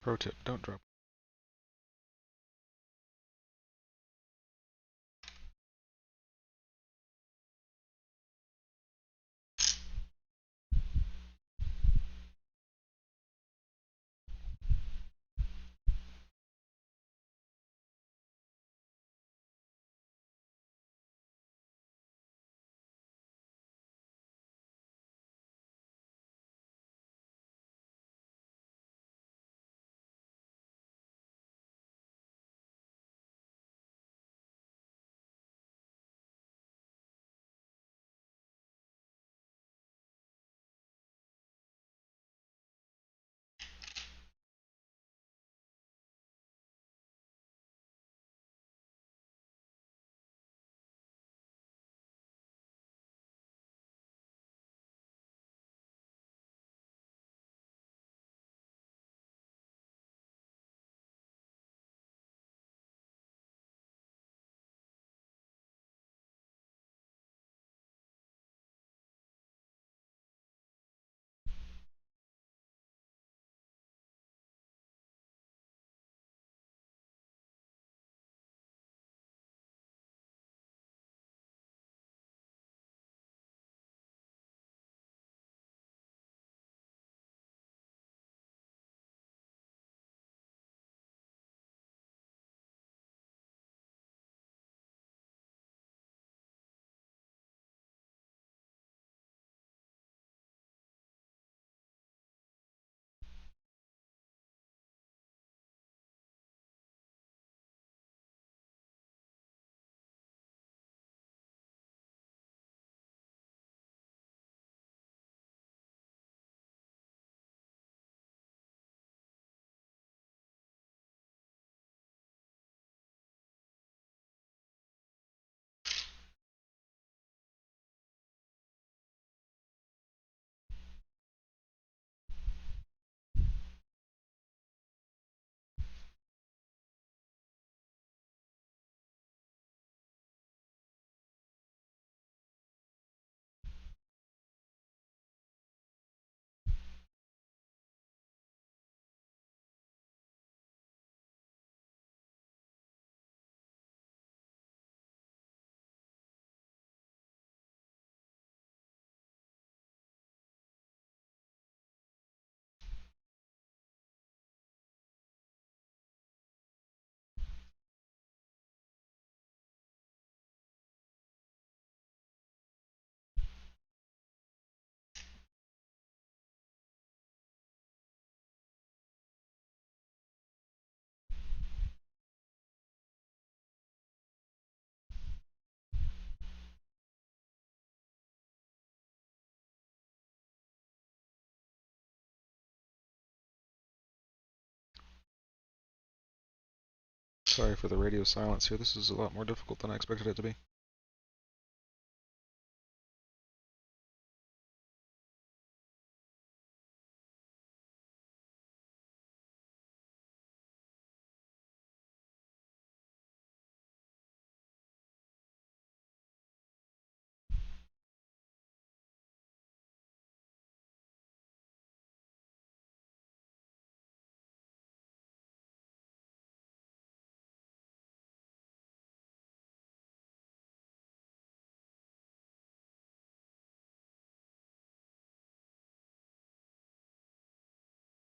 Pro tip, don't drop. Sorry for the radio silence here. This is a lot more difficult than I expected it to be.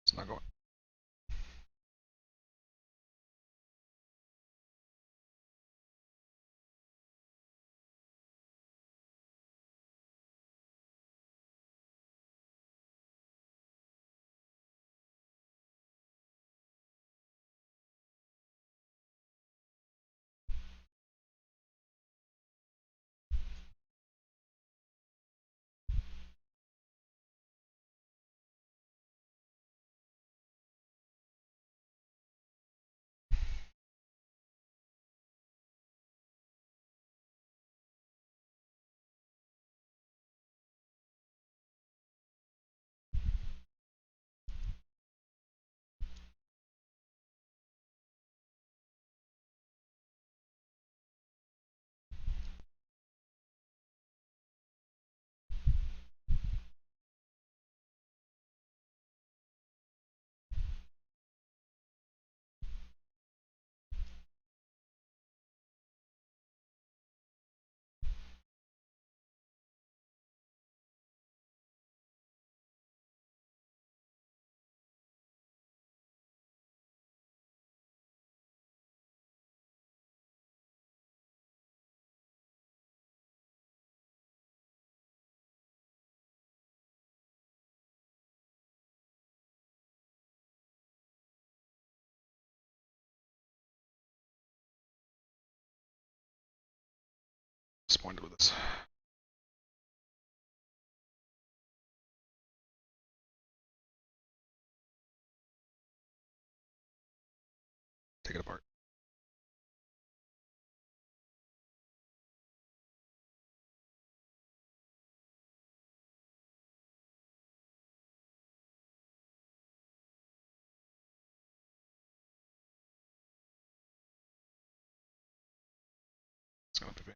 It's not going. Disappointed with this. Take it apart. It's going to be.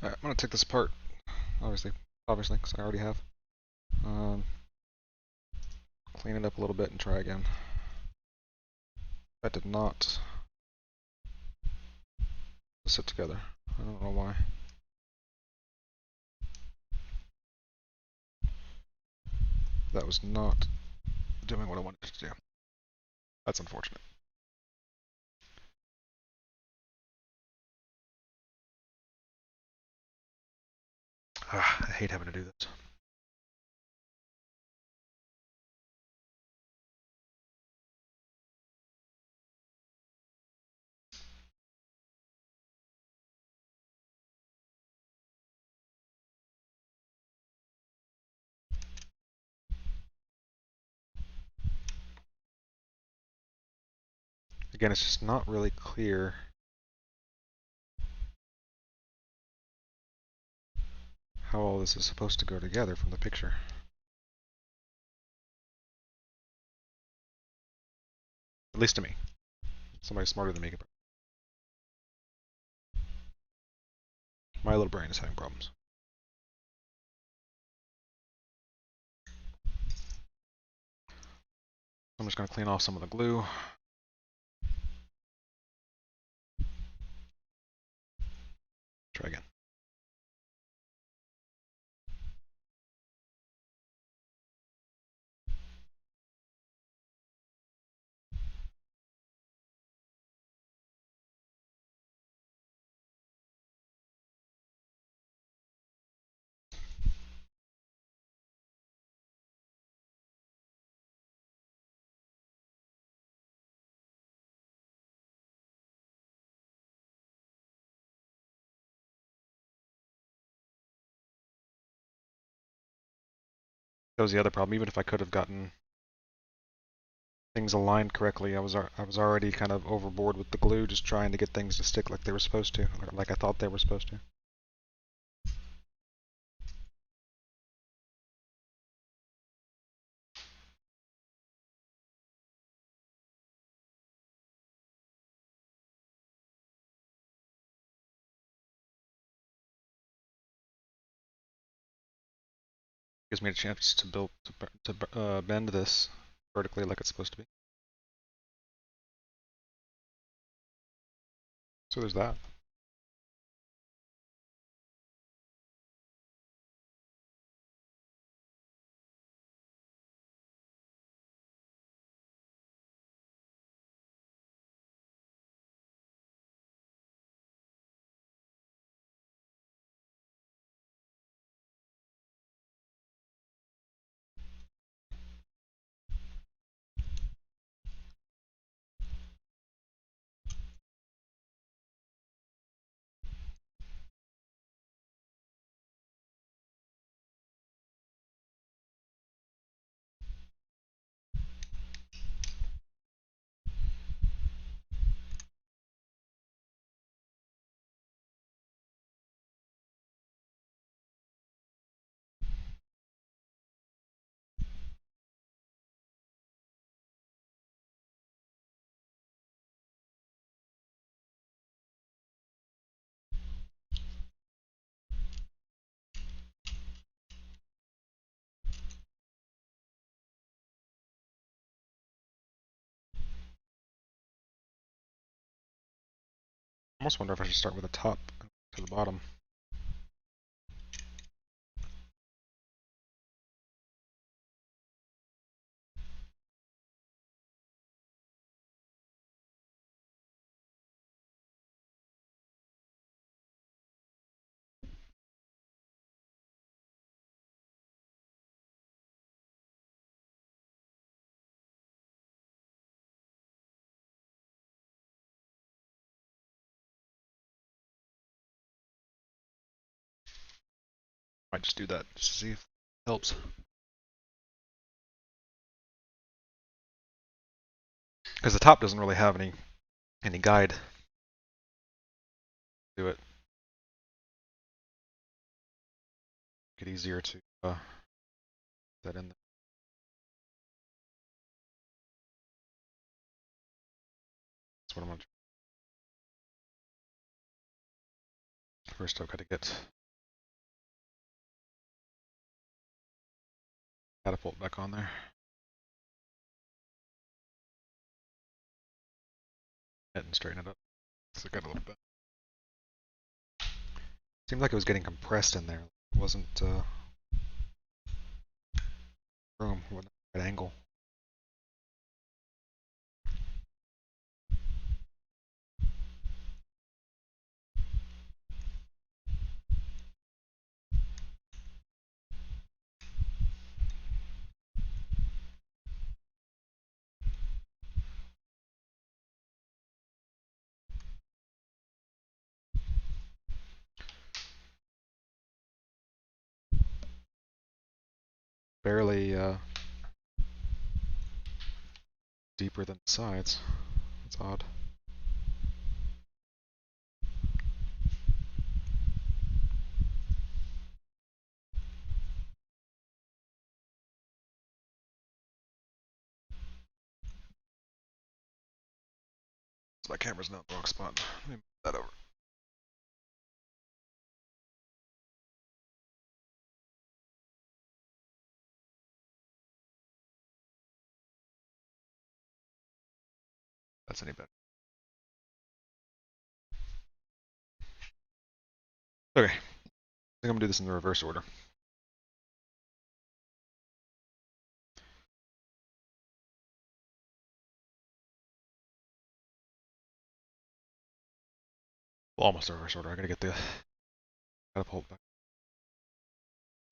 Alright, I'm going to take this apart, obviously, because I already have. Um, Clean it up a little bit and try again. That did not sit together. I don't know why. That was not doing what I wanted it to do. That's unfortunate. I hate having to do this. Again, it's just not really clear how all this is supposed to go together from the picture. At least to me. Somebody smarter than me. My little brain is having problems. I'm just going to clean off some of the glue. Try again. That was the other problem. Even if I could have gotten things aligned correctly, I was already kind of overboard with the glue, just trying to get things to stick like they were supposed to, or like I thought they were supposed to. Gives me a chance to bend this vertically like it's supposed to be. So there's that. I almost wonder if I should start with the top to the bottom. Might just do that just to see if it helps. Because the top doesn't really have any guide to it. Make it easier to put that in there. That's what I'm gonna try. First I've got to get catapult back on there. And straighten it up. So it got a little bit. Seemed like it was getting compressed in there. It wasn't room with the right angle. Barely deeper than the sides. That's odd. So my camera's not in the wrong spot. Let me move that over. That's any better. Okay, I think I'm gonna do this in the reverse order. Well, almost the reverse order. I gotta get the catapult back,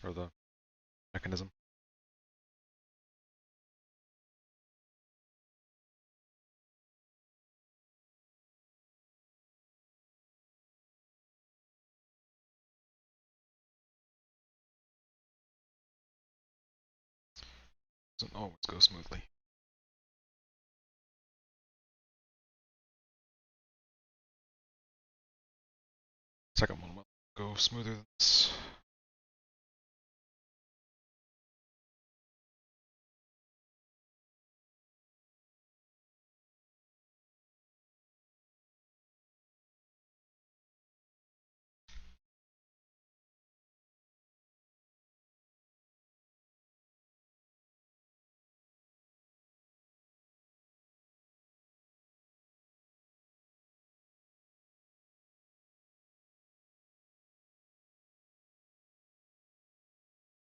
or the mechanism. Doesn't always go smoothly. Second one will go smoother than this.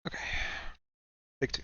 Okay, take two.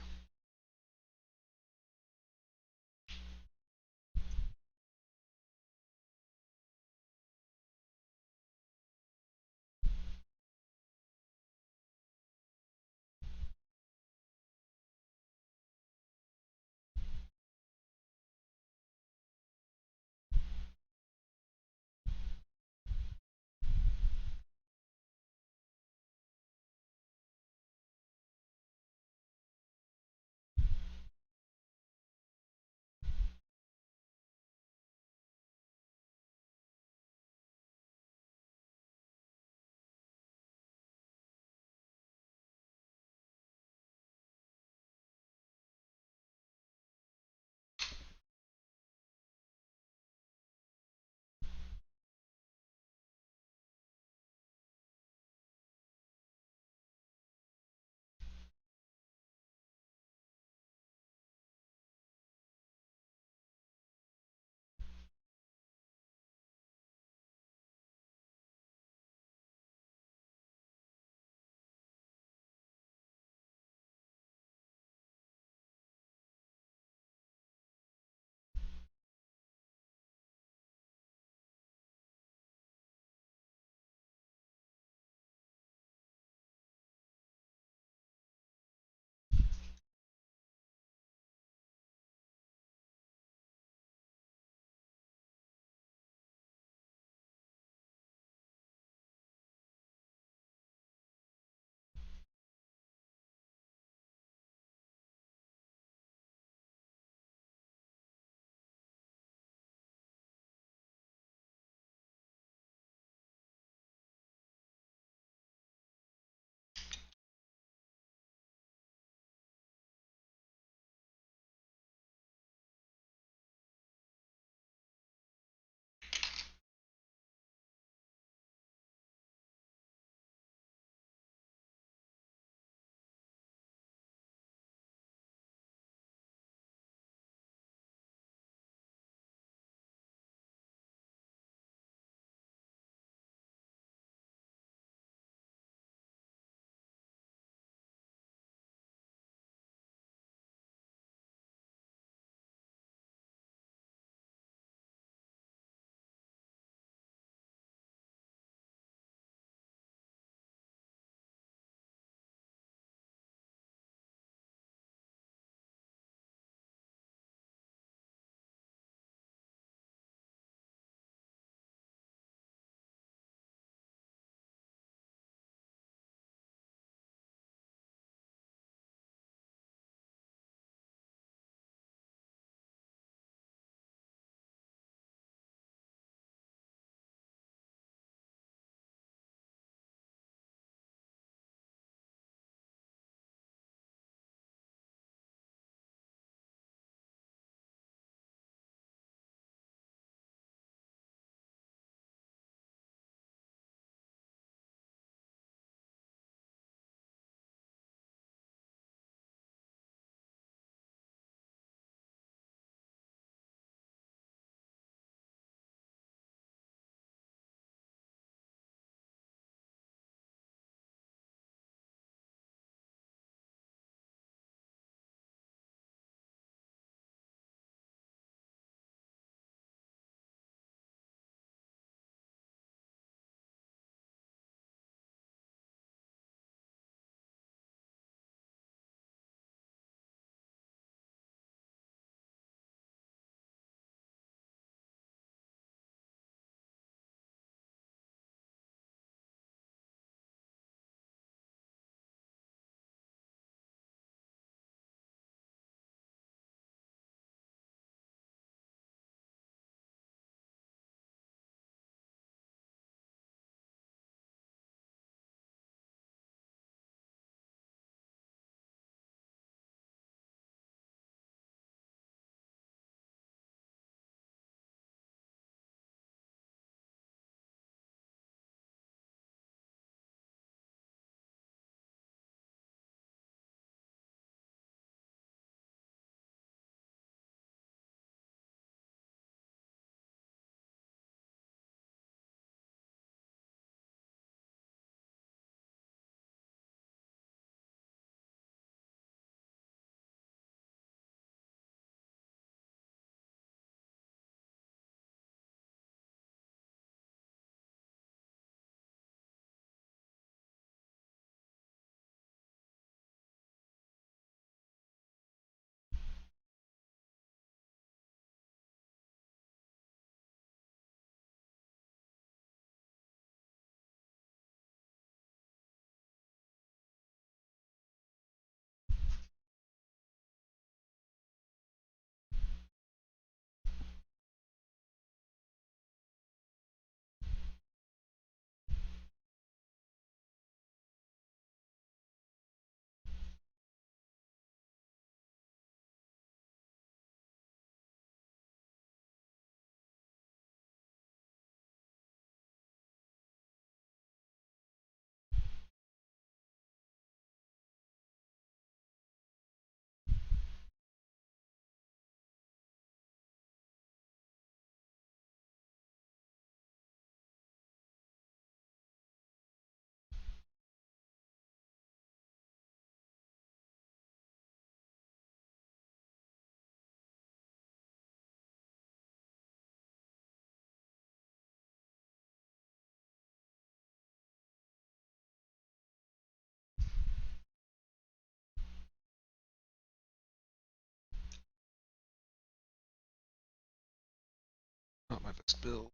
build.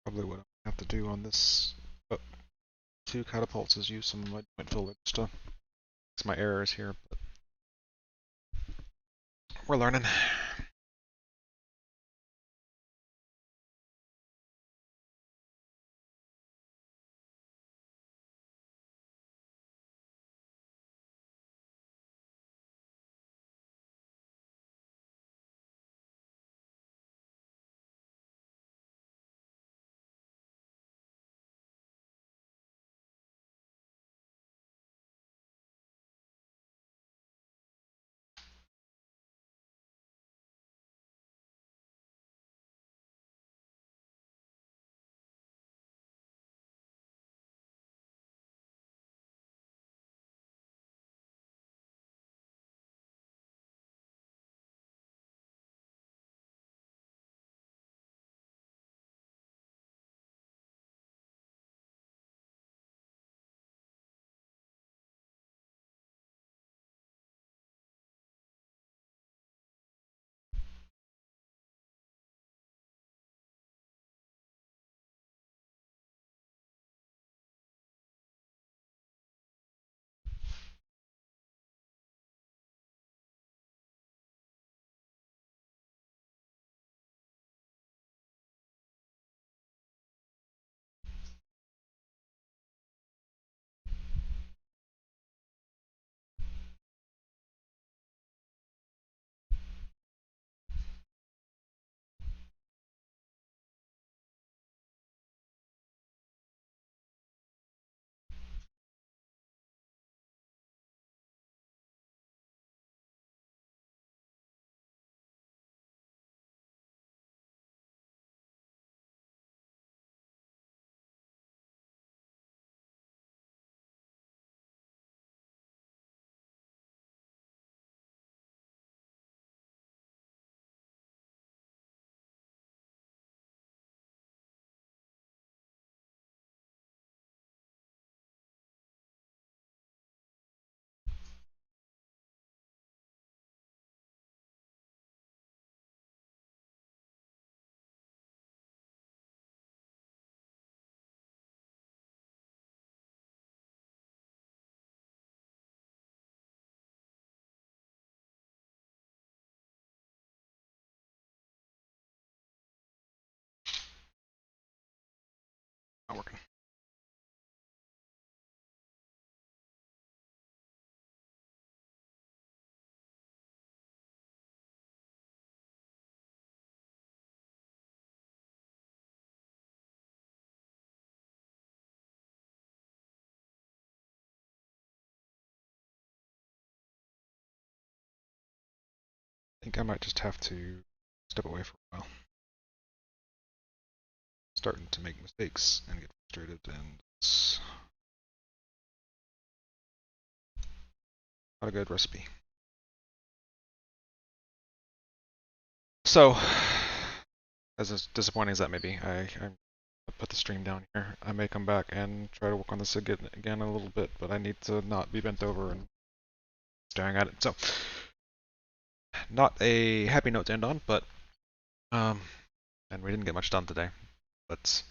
Probably what I have to do on this two catapults is use some of my joint filler just to fix my errors here, but we're learning. Not working. I think I might just have to step away for a while. Starting to make mistakes and get frustrated, and it's not a good recipe. So, as disappointing as that may be, I'm put the stream down here. I may come back and try to work on this again a little bit, but I need to not be bent over and staring at it. So, not a happy note to end on, but and we didn't get much done today. But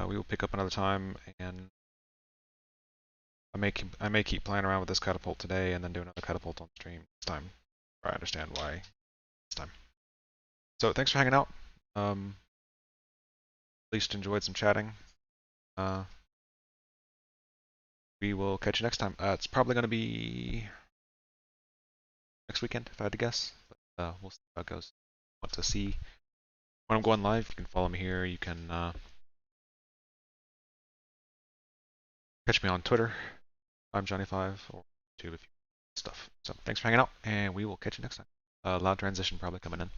we will pick up another time, and I may keep playing around with this catapult today, and then do another catapult on stream this time. I understand why this time. So thanks for hanging out. At least enjoyed some chatting. We will catch you next time. It's probably going to be next weekend, if I had to guess. But we'll see how it goes. Want to see when I'm going live? You can follow me here. You can catch me on Twitter. I'm Johnny5 or YouTube if you stuff. So thanks for hanging out, and we will catch you next time. Loud transition probably coming in.